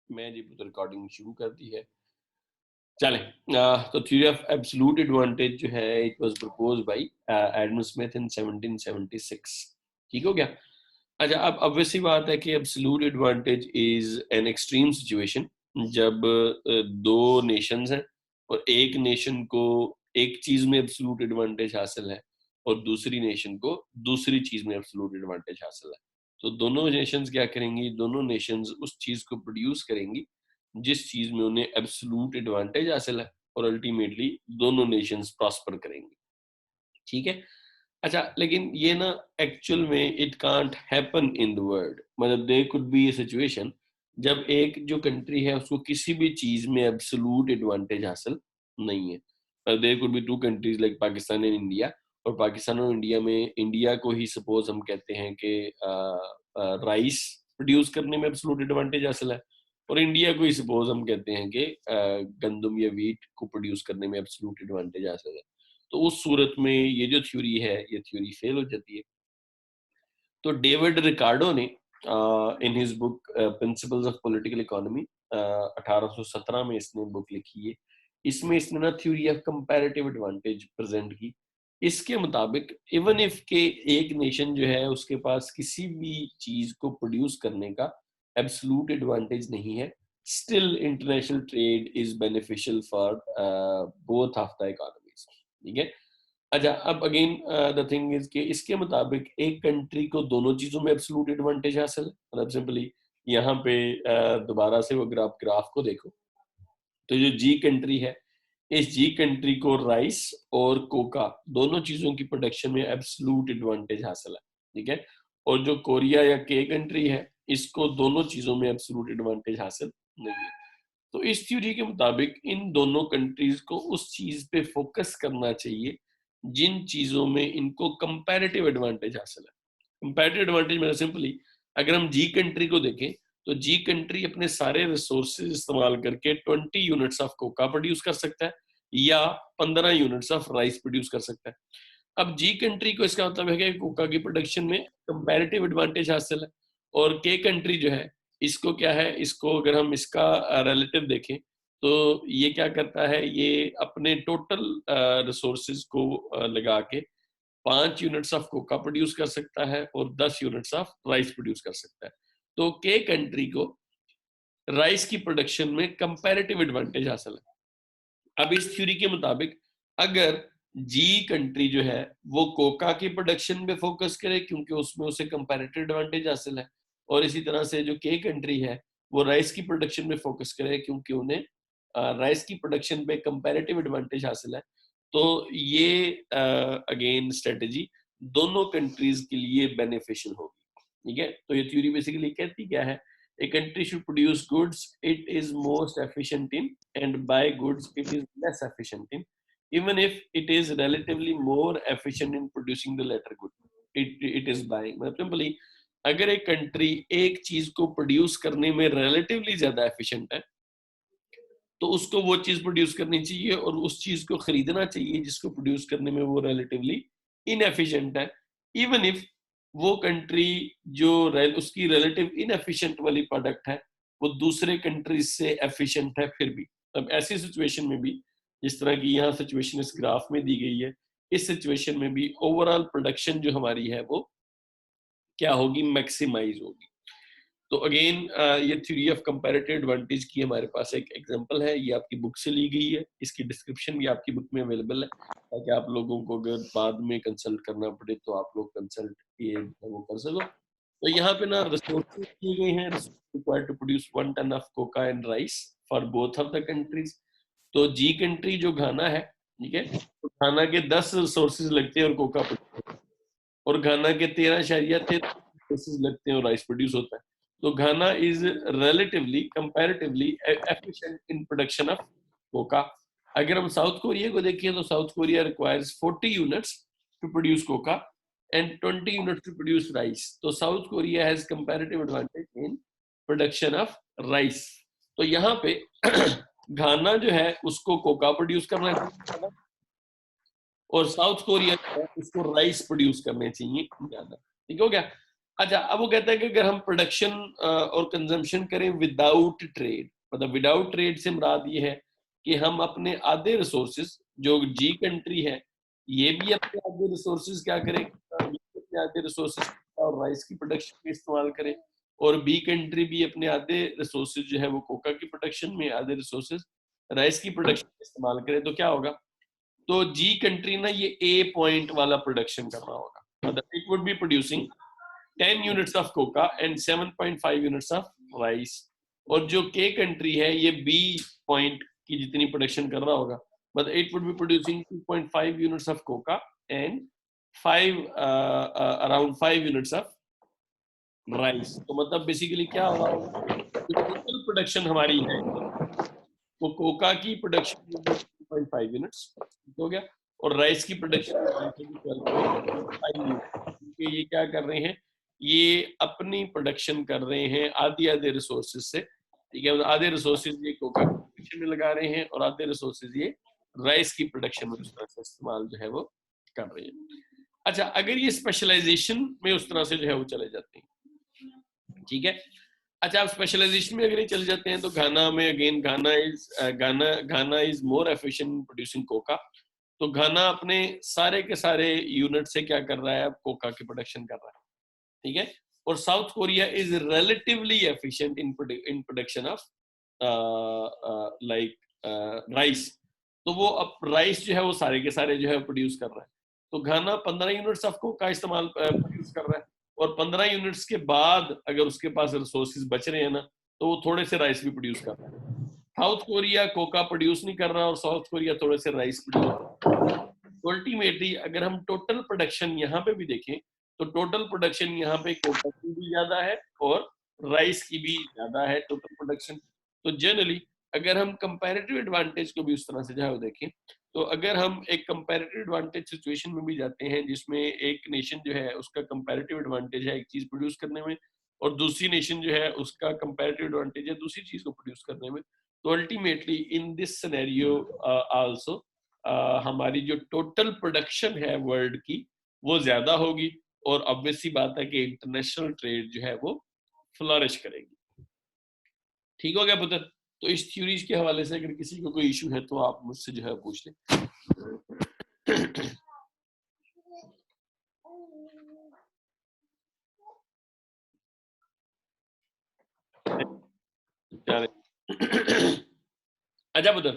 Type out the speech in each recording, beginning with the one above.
मैं जी रिकॉर्डिंग शुरू कर दी है। चलें, तो थ्योरी ऑफ एब्सोल्यूट एडवांटेज जो है it was proposed by Adam Smith in 1776। ठीक हो गया। अच्छा, अब obvious सी बात है कि absolute advantage is an extreme situation, जब दो नेशंस हैं और एक नेशन को एक चीज में एब्सोल्यूट एडवांटेज हासिल है और दूसरी नेशन को दूसरी चीज में एब्सोल्यूट एडवांटेज हासिल है। तो दोनों नेशंस क्या करेंगी, दोनों नेशंस उस चीज को प्रोड्यूस करेंगी जिस चीज में उन्हें एब्सोल्यूट एडवांटेज हासिल है, और अल्टीमेटली दोनों नेशंस प्रॉस्पर करेंगी। ठीक है। अच्छा, लेकिन ये ना एक्चुअल में it can't happen in the world. मतलब there could be a situation जब एक जो कंट्री है उसको किसी भी चीज में एब्सोल्यूट एडवांटेज हासिल नहीं है। There could be two countries like Pakistan and India, और पाकिस्तान और इंडिया में इंडिया को ही सपोज हम कहते हैं कि राइस प्रोड्यूस करने में एब्सोल्यूट एडवांटेज हासिल है, और इंडिया को ही सपोज हम कहते हैं कि गंदम या वीट को प्रोड्यूस करने में एब्सोल्यूट एडवांटेज हासिल है। तो उस सूरत में ये जो थ्योरी है ये थ्योरी फेल हो जाती है। तो डेविड रिकार्डो ने in his book principles of political economy 1817 में इसने बुक लिखी है। इसमें इसने ना theory of comparative advantage present की। इसके मुताबिक इवन इफ के एक नेशन जो है उसके पास किसी भी चीज को प्रोड्यूस करने का एब्सोल्यूट एडवांटेज नहीं है, still international trade is beneficial for both of the economies. ठीक है। अच्छा, अब अगेन द थिंग इज कि इसके मुताबिक एक कंट्री को दोनों चीजों में एब्सोल्यूट एडवांटेज हासिल है। मतलब सिंपली यहाँ पे दोबारा से अगर आप ग्राफ को देखो तो जो जी कंट्री है, इस जी कंट्री को राइस और कोका दोनों चीजों की प्रोडक्शन में एब्सोल्यूट एडवांटेज हासिल है। ठीक है। और जो कोरिया या के कंट्री है, इसको दोनों चीजों में एब्सोल्यूट एडवांटेज हासिल नहीं है। तो इस थ्योरी के मुताबिक इन दोनों कंट्रीज को उस चीज पे फोकस करना चाहिए जिन चीजों में इनको कंपैरेटिव एडवांटेज हासिल है। कंपैरेटिव एडवांटेज मतलब सिंपली अगर हम जी कंट्री को देखें तो जी कंट्री अपने सारे रिसोर्सेज इस्तेमाल करके 20 यूनिट्स ऑफ कोका प्रोड्यूस कर सकता है या 15 यूनिट्स ऑफ राइस प्रोड्यूस कर सकता है। अब जी कंट्री को इसका मतलब है कि कोका की प्रोडक्शन में कंपैरेटिव एडवांटेज हासिल है, और के कंट्री जो है इसको क्या है, इसको अगर हम इसका रिलेटिव देखें तो ये क्या करता है, ये अपने टोटल रिसोर्सेज को लगा के 5 यूनिट्स ऑफ कोका प्रोड्यूस कर सकता है और 10 यूनिट्स ऑफ राइस प्रोड्यूस कर सकता है। तो के कंट्री को राइस की प्रोडक्शन में कंपैरेटिव एडवांटेज हासिल है। अब इस थ्योरी के मुताबिक अगर जी कंट्री जो है वो कोका की प्रोडक्शन पे फोकस करे क्योंकि उसमें उसे कंपैरेटिव एडवांटेज हासिल है, और इसी तरह से जो के कंट्री है वो राइस की प्रोडक्शन में फोकस करे क्योंकि उन्हें राइस की प्रोडक्शन पे कंपैरेटिव एडवांटेज हासिल है, तो ये अगेन स्ट्रेटजी दोनों कंट्रीज के लिए बेनिफिशियल होगी। ठीक है। तो ये थ्योरी बेसिकली कहती क्या है, a country should produce goods it is most efficient in and buy goods it is less efficient in, even if it is relatively more efficient in producing the latter good it is buying। मतलब simply अगर एक country एक चीज को produce करने में relatively ज्यादा efficient है तो उसको वो चीज प्रोड्यूस करनी चाहिए और उस चीज को खरीदना चाहिए जिसको प्रोड्यूस करने में वो रिलेटिवली इनएफिशिएंट है, इवन इफ वो कंट्री जो उसकी रिलेटिव इनएफिशिएंट वाली प्रोडक्ट है वो दूसरे कंट्रीज से एफिशिएंट है फिर भी। अब ऐसी सिचुएशन में भी, जिस तरह की यहाँ सिचुएशन इस ग्राफ में दी गई है, इस सिचुएशन में भी ओवरऑल प्रोडक्शन जो हमारी है वो क्या होगी, मैक्सिमाइज होगी। तो अगेन ये थ्योरी ऑफ कंपैरेटिव एडवांटेज की हमारे पास एक एग्जांपल है, ये आपकी बुक से ली गई है, इसकी डिस्क्रिप्शन भी आपकी बुक में अवेलेबल है ताकि आप लोगों को अगर बाद में कंसल्ट करना पड़े तो आप लोग कंसल्ट ये वो कर सको। तो यहाँ पे ना रिसोर्सेज दिए गए हैं, required to produce 1 ton of cocoa and rice for both of the countries. तो जी कंट्री जो घाना है, ठीक है, तो घाना के 10 रिसोर्सेज लगते हैं और कोका, और घाना के 13.13 रिसोर्सेज लगते हैं और राइस प्रोड्यूस होता है। तो Ghana is relatively comparatively efficient in production of cocoa. अगर हम साउथ कोरिया को देखें तो South Korea requires 40 units to produce cocoa and 20 units to produce rice. तो South Korea has comparative advantage in production of rice. तो यहाँ पे घाना जो है उसको कोका प्रोड्यूस करना चाहिए और साउथ कोरिया जो है उसको राइस प्रोड्यूस करने चाहिए ज्यादा। ठीक हो गया। अच्छा, अब वो कहता है कि अगर हम प्रोडक्शन और कंजम्पशन करें विदाउट ट्रेड, मतलब विदाउट ट्रेड से मुराद ये है कि हम अपने आधे रिसोर्सेज, जो जी कंट्री है ये भी अपने आधे रिसोर्सेज क्या करें, ये अपने आधे रिसोर्सेज और राइस की प्रोडक्शन में इस्तेमाल करें, और बी कंट्री भी अपने आधे रिसोर्सेज जो है वो कोका की प्रोडक्शन में, आधे रिसोर्सेज राइस की प्रोडक्शन में इस्तेमाल करें, तो क्या होगा? तो जी कंट्री ना ये ए पॉइंट वाला प्रोडक्शन कर रहा होगा, मतलब it would be producing 10 units of coca and 7.5 units of rice, और जो के कंट्री है ये बी पॉइंट की जितनी प्रोडक्शन कर रहा होगा, मतलब it would be producing 2.5 units of coca and 5 around 5 units of rice। तो मतलब बेसिकली क्या हो रहा होगा, टोटल प्रोडक्शन हमारी है वो कोका की प्रोडक्शन 2.5 यूनिट्स हो गया, और राइस की प्रोडक्शन 12.5 यूनिट, क्योंकि ये क्या कर रहे हैं, ये अपनी प्रोडक्शन कर रहे हैं आधे आधे रिसोर्सेज से, ठीक है, आधे रिसोर्सेज ये कोका की प्रोडक्शन में लगा रहे हैं और आधे रिसोर्सेज ये राइस की प्रोडक्शन में उस तरह से इस्तेमाल जो है वो कर रहे हैं। अच्छा, अगर ये स्पेशलाइजेशन में उस तरह से जो है वो चले जाते हैं, ठीक है। अच्छा, आप स्पेशलाइजेशन में अगर ये चले जाते हैं तो घाना में again Ghana is more efficient producing Coca, तो घाना अपने सारे के सारे यूनिट से क्या कर रहा है, अब कोका की प्रोडक्शन कर रहा है, ठीक है। और south Korea is relatively efficient in production of like rice, तो वो अब राइस जो है वो सारे के सारे जो है प्रोड्यूस कर रहा है, तो घाना 15 यूनिट्स ऑफ कोका इस्तेमाल प्रोड्यूस कर रहा है, और 15 यूनिट्स के बाद अगर उसके पास रिसोर्सेज बच रहे हैं ना, तो वो थोड़े से राइस भी प्रोड्यूस कर रहा है। साउथ कोरिया कोका प्रोड्यूस नहीं कर रहा और साउथ कोरिया थोड़े से राइस प्रोड्यूस। अल्टीमेटली अगर हम टोटल प्रोडक्शन यहाँ पे भी देखें तो टोटल प्रोडक्शन यहाँ पे कोका की भी ज्यादा है और राइस की भी ज्यादा है टोटल प्रोडक्शन। तो जनरली अगर हम कंपैरेटिव एडवांटेज को भी उस तरह से जो है देखें, तो अगर हम एक कंपैरेटिव एडवांटेज सिचुएशन में भी जाते हैं जिसमें एक नेशन जो है उसका कंपैरेटिव एडवांटेज है एक चीज प्रोड्यूस करने में, और दूसरी नेशन जो है उसका कंपैरेटिव एडवांटेज है दूसरी चीज को प्रोड्यूस करने में, तो ultimately in this scenario also हमारी जो टोटल प्रोडक्शन है वर्ल्ड की वो ज्यादा होगी, और ऑब्वियस सी बात है कि इंटरनेशनल ट्रेड जो है वो फ्लरिश करेगी। ठीक हो गया पुत्र? तो इस थ्योरीज के हवाले से अगर किसी को कोई इशू है तो आप मुझसे जो है पूछ लें। अच्छा पुत्र,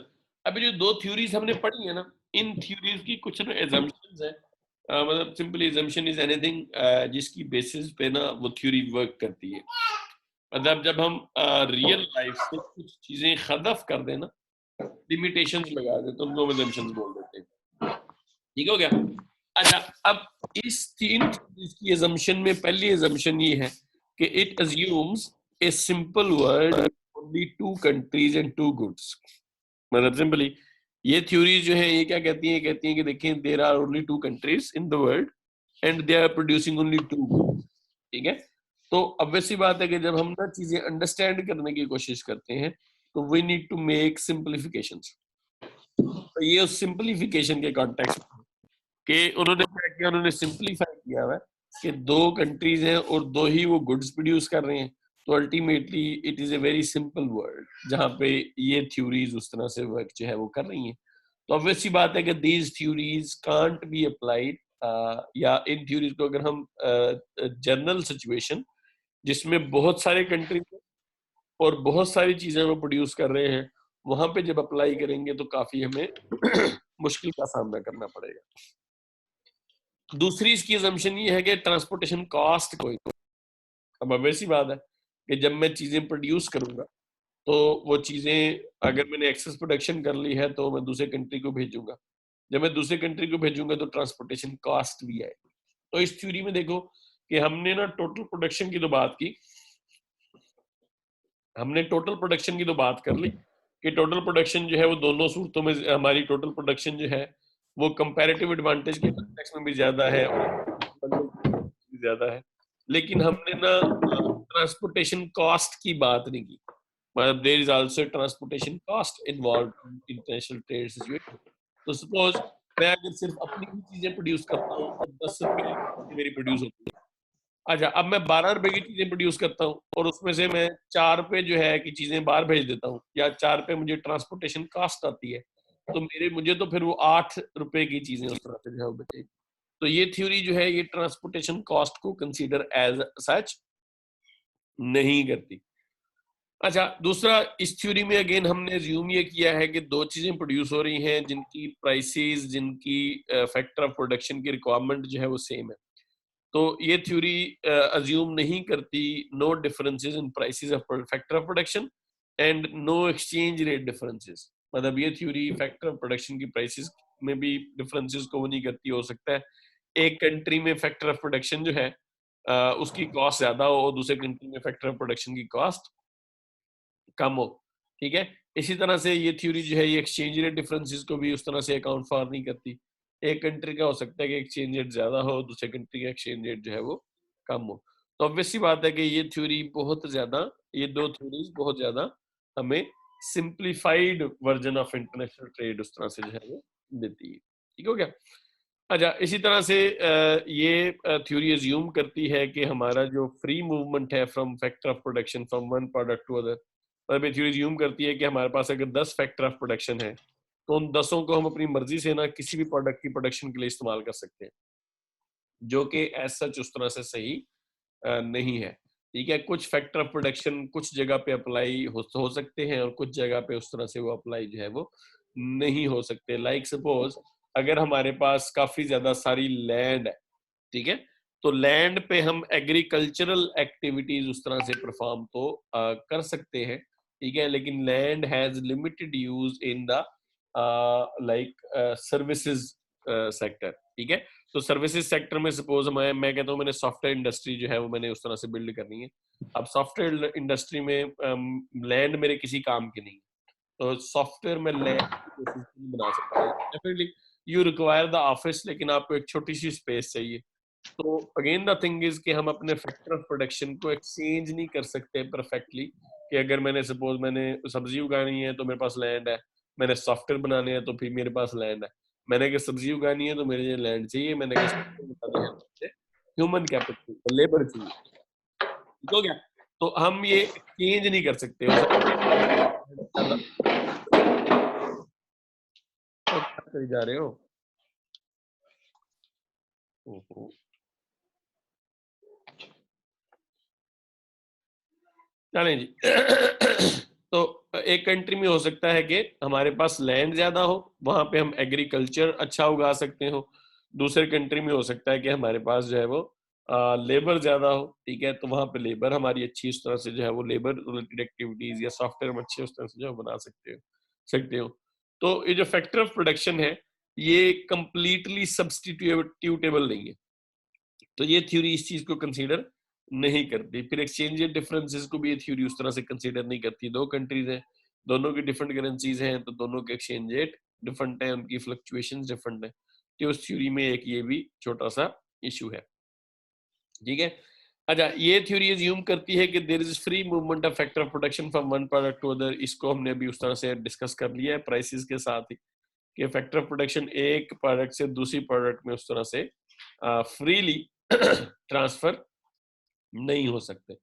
अभी जो दो थ्योरीज हमने पढ़ी है ना, इन थ्योरीज की कुछ ना एजम्पशंस है, मतलब सिंपली एजम्पशन इज एनीथिंग जिसकी बेसिस पे ना वो थ्योरी वर्क करती है, मतलब जब हम रियल लाइफ से कुछ चीजें हदफ कर देना, लिमिटेशंस लगा दे, तो उनको एजम्पशंस बोल देते हैं। ठीक हो गया? अच्छा, अब इस तीन चीज की एजम्पशन में पहली एजम्पशन ये है कि it assumes a simple world only two countries and two goods, मतलब सिंपली ये थ्योरी जो है ये क्या कहती हैं कि देखें there are only two countries in the world and they are producing only two goods, ठीक है। तो ऑब्वियस सी बात है कि जब हम ना चीजें अंडरस्टैंड करने की कोशिश करते हैं तो we need to make simplifications, तो ये उस सिंप्लीफिकेशन के कॉन्टेक्स्ट के उन्होंने क्या किया, उन्होंने सिंप्लीफाई किया हुआ है कि दो कंट्रीज हैं और दो ही वो गुड्स प्रोड्यूस कर रहे हैं, तो ultimately it is a very simple world जहाँ पे ये थ्योरीज उस तरह से वर्क जो है वो कर रही हैं। तो ऑब्वियस सी बात है कि these theories can't be applied, या इन थ्योरीज को अगर हम जनरल सिचुएशन जिसमें बहुत सारे कंट्रीज और बहुत सारी चीजें वो प्रोड्यूस कर रहे हैं वहां पे जब अप्लाई करेंगे तो काफी हमें मुश्किल का सामना करना पड़ेगा। दूसरी इसकी असम्पशन ये है कि ट्रांसपोर्टेशन कॉस्ट कोई, अब वैसी बात है कि जब मैं चीजें प्रोड्यूस करूंगा तो वो चीजें अगर मैंने एक्सेस प्रोडक्शन कर ली है तो मैं दूसरे कंट्री को भेजूंगा, जब मैं दूसरे कंट्री को भेजूंगा तो ट्रांसपोर्टेशन कॉस्ट भी आएगी। तो इस थ्योरी में देखो कि हमने ना टोटल प्रोडक्शन की तो बात की, हमने टोटल प्रोडक्शन की तो बात कर ली कि टोटल प्रोडक्शन जो है वो दोनों सूरतों में हमारी टोटल प्रोडक्शन जो है वो कंपैरेटिव एडवांटेज के कॉन्टेक्स्ट में भी ज्यादा है और भी ज्यादा है, लेकिन हमने ना ट्रांसपोर्टेशन कॉस्ट की बात नहीं की, मतलब there is also transportation cost involve in international trade situation. तो सपोज मैं अगर सिर्फ अपनी ही चीजें प्रोड्यूस करता हूँ तो 10 रुपए मेरी प्रोड्यूस होती है, अच्छा, अब मैं 12 रुपए की चीजें प्रोड्यूस करता हूँ और उसमें से मैं 4 रुपए जो है कि चीजें बाहर भेज देता हूँ, या 4 रुपए मुझे ट्रांसपोर्टेशन कॉस्ट आती है, तो मुझे तो फिर वो 8 रुपए की चीजें उस तरह से जो है वो बचेगी। तो ये थ्योरी जो है ये ट्रांसपोर्टेशन कॉस्ट को कंसीडर एज सच नहीं करती। अच्छा, दूसरा, इस थ्योरी में अगेन हमने अज्यूम ये किया है कि दो चीजें प्रोड्यूस हो रही हैं जिनकी प्राइसेस, जिनकी फैक्टर ऑफ प्रोडक्शन की रिक्वायरमेंट जो है वो सेम है। तो ये थ्योरी अज्यूम नहीं करती no differences in prices of factor of production and no exchange rate differences. मतलब ये थ्योरी फैक्टर ऑफ प्रोडक्शन की प्राइसेस में भी डिफरेंसेस को वो नहीं करती। हो सकता है एक कंट्री में फैक्टर ऑफ प्रोडक्शन जो है उसकी कॉस्ट ज्यादा हो और दूसरे कंट्री में फैक्टर ऑफ प्रोडक्शन की कॉस्ट कम हो। ठीक है, इसी तरह से ये थ्योरी जो है ये एक्सचेंज रेट डिफरेंसेस को भी उस तरह से अकाउंट फॉर नहीं करती। एक कंट्री का हो सकता है कि एक्सचेंज रेट ज्यादा हो, दूसरे कंट्री का एक्सचेंज रेट जो है वो कम हो। तो ऑब्वियस सी बात है कि ये थ्योरी बहुत ज्यादा, ये दो थ्योरीज बहुत ज्यादा हमें simplified version of international trade उस तरह से जो है वो देती है। ठीक हो गया। अच्छा, इसी तरह से ये थ्योरी अज्यूम करती है कि हमारा जो फ्री मूवमेंट है from factor of production from one product to other, मतलब ये थ्योरी अज्यूम करती है कि हमारे पास अगर 10 फैक्टर ऑफ प्रोडक्शन है तो उन 10 को हम अपनी मर्जी से ना किसी भी प्रोडक्ट की प्रोडक्शन के लिए इस्तेमाल कर सकते हैं, जो कि एज सच उस तरह से सही नहीं है। ठीक है, कुछ फैक्टर ऑफ प्रोडक्शन कुछ जगह पे अप्लाई हो सकते हैं और कुछ जगह पे उस तरह से वो अप्लाई जो है वो नहीं हो सकते। लाइक सपोज अगर हमारे पास काफी ज्यादा सारी लैंड है, ठीक है, तो लैंड पे हम एग्रीकल्चरल एक्टिविटीज उस तरह से परफॉर्म तो कर सकते हैं। ठीक है, लेकिन land has limited use in the like services sector. ठीक है, तो सर्विसेज सेक्टर में सपोज मैं कहता हूँ मैंने सॉफ्टवेयर इंडस्ट्री जो है वो मैंने उस तरह से बिल्ड करनी है। अब सॉफ्टवेयर इंडस्ट्री में लैंड मेरे किसी काम की नहीं, तो सॉफ्टवेयर में लैंड बना सकता हूँ definitely. You require the office, लेकिन आपको एक छोटी सी स्पेस चाहिए। तो अगेन द थिंग इज कि हम अपने फैक्टर ऑफ प्रोडक्शन को एक्सचेंज नहीं कर सकते परफेक्टली, कि अगर मैंने सपोज मैंने सब्जी उगानी है तो मेरे पास लैंड है, मैंने सॉफ्टवेयर बनाने हैं तो फिर मेरे पास लैंड है, मैंने अगर सब्जी उगानी है तो मेरे लिए लैंड चाहिए, मैंने अगर सॉफ्टवेयर बनानी है तो मुझे ह्यूमन कैपिटल लेबर चाहिए। ठीक हो गया। तो हम ये एक्सचेंज नहीं कर सकते। हो सकता है तो क्या करी जा रहे हो? ओहो। चलें जी। तो एक कंट्री में हो सकता है कि हमारे पास लैंड ज्यादा हो, वहां पे हम एग्रीकल्चर अच्छा उगा सकते हो। दूसरे कंट्री में हो सकता है कि हमारे पास जो है वो लेबर ज्यादा हो। ठीक है, तो वहां पे लेबर हमारी अच्छी उस तरह से जो है वो लेबर रिलेटेड एक्टिविटीज या सॉफ्टवेयर हम अच्छे उस तरह से जो है बना सकते हो। तो ये जो फैक्टर ऑफ प्रोडक्शन है ये कंप्लीटली सब्स्टिट्यूटेबल नहीं है। तो ये थ्योरी इस चीज को कंसीडर नहीं करती। फिर एक्सचेंज डिफरेंसेस को भी ये थ्योरी उस तरह से कंसीडर नहीं करती। दो कंट्रीज हैं, दोनों की डिफरेंट करेंसीज हैं, तो दोनों के एक्सचेंज रेट डिफरेंट है, उनकी फ्लक्चुएशंस डिफरेंट है। तो उस थ्योरी में एक ये भी छोटा सा इशू है। ठीक है। अच्छा, ये थ्योरी अज्यूम करती है कि there is free movement of factor of production from one product to other. इसको हमने अभी उस तरह से डिस्कस कर लिया है प्राइसेस के साथ ही, कि फैक्टर ऑफ प्रोडक्शन एक प्रोडक्ट से दूसरी प्रोडक्ट में उस तरह से फ्रीली ट्रांसफर नहीं हो सकते।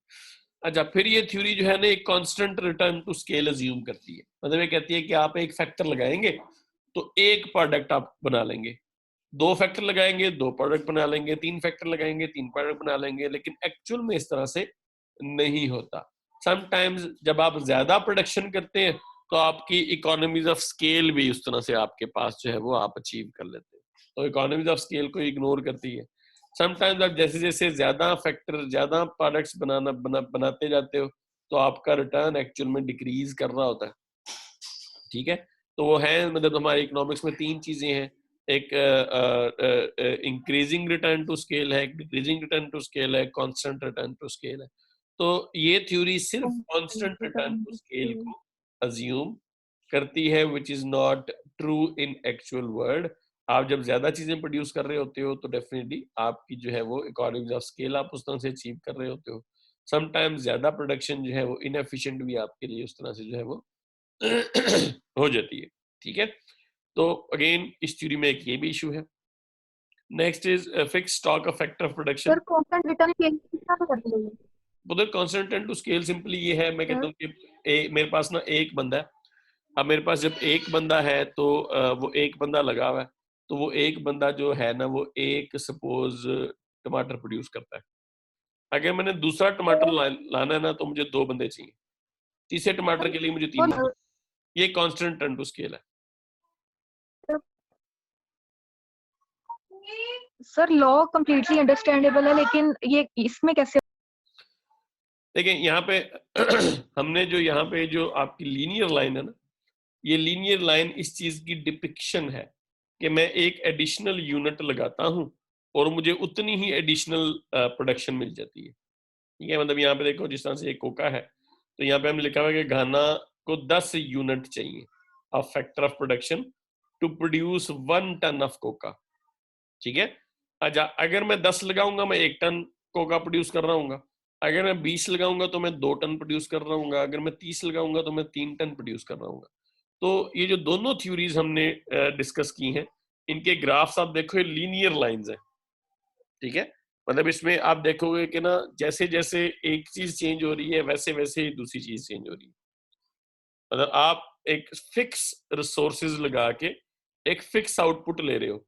अच्छा, फिर ये थ्योरी जो है ना एक constant return to scale assume करती है। मतलब ये कहती है कि आप एक फैक्टर लगाएंगे तो एक प्रोडक्ट आप बना लेंगे, दो फैक्टर लगाएंगे दो प्रोडक्ट बना लेंगे, तीन फैक्टर लगाएंगे तीन प्रोडक्ट बना लेंगे, लेकिन एक्चुअल में इस तरह से नहीं होता। समटाइम्स जब आप ज्यादा प्रोडक्शन करते हैं तो आपकी इकोनॉमीज ऑफ स्केल भी उस तरह से आपके पास जो है वो आप अचीव कर लेते हैं। तो इकोनॉमीज ऑफ स्केल को इग्नोर करती है। समटाइम्स आप जैसे जैसे ज्यादा फैक्टर ज्यादा प्रोडक्ट्स बनाते जाते हो तो आपका रिटर्न एक्चुअल में डिक्रीज कर रहा होता है। ठीक है, तो वो है मतलब हमारे इकोनॉमिक्स में तीन चीजें हैं, एक इंक्रीजिंग रिटर्न टू स्केल है, एक डिक्रीजिंग रिटर्न टू स्केल है, कांस्टेंट रिटर्न टू स्केल है। तो ये थ्योरी सिर्फ कांस्टेंट रिटर्न टू स्केल को अज्यूम करती है, which is not true in actual world. आप जब ज्यादा चीजें प्रोड्यूस कर रहे होते हो तो डेफिनेटली आपकी जो है वो इकोनॉमीज ऑफ स्केल आप उस तरह से अचीव कर रहे होते हो। समटाइम्स ज्यादा प्रोडक्शन जो है वो इनएफिशिएंट भी आपके लिए उस तरह से जो है वो हो जाती है। ठीक है, तो अगेन इस थ्योरी में एक ये भी इशू है। Next is fix stock of factor of production. Sir constant return scale कितना कर देंगे? उधर constant return to scale simply ये है, मैं कहता हूँ कि मेरे पास ना एक बंदा है। अब मेरे पास जब एक बंदा है तो वो एक बंदा लगा हुआ है, तो वो एक बंदा जो है ना वो एक सपोज टमाटर प्रोड्यूस करता है। अगर मैंने दूसरा टमाटर लाना है ना तो मुझे 2 बंदे चाहिए, तीसरे टमाटर के लिए मुझे 3 बंदे। ये कांस्टेंट रिटर्न टू स्केल है। सर लॉ कंप्लीटली अंडरस्टैंडेबल है, लेकिन ये इसमें कैसे? देखिए यहाँ पे हमने जो यहाँ पे जो आपकी लीनियर लाइन है ना, ये लीनियर लाइन इस चीज की डिपिक्शन है कि मैं एक एडिशनल यूनिट लगाता हूँ और मुझे उतनी ही एडिशनल प्रोडक्शन मिल जाती है। ठीक है, मतलब यहाँ पे देखो जिस तरह से एक कोका है, तो यहाँ पे हमने लिखा हुआ है कि घाना को 10 यूनिट चाहिए of factor of production to produce 1 ton of coca. ठीक है, अच्छा अगर मैं 10 लगाऊंगा मैं 1 टन कोका प्रोड्यूस कर रहा हूँ, अगर मैं 20 लगाऊंगा तो मैं 2 टन प्रोड्यूस कर रहा हूँ, अगर मैं 30 लगाऊंगा तो मैं 3 टन प्रोड्यूस कर रहा हूँ। तो ये जो दोनों थ्योरीज हमने डिस्कस की हैं, इनके ग्राफ्स आप देखो ये लीनियर लाइंस हैं। ठीक है, मतलब इसमें आप देखोगे कि ना जैसे जैसे एक चीज चेंज हो रही है वैसे वैसे ही दूसरी चीज चेंज हो रही है। मतलब आप एक फिक्स रिसोर्सेज लगा के एक फिक्स आउटपुट ले रहे हो,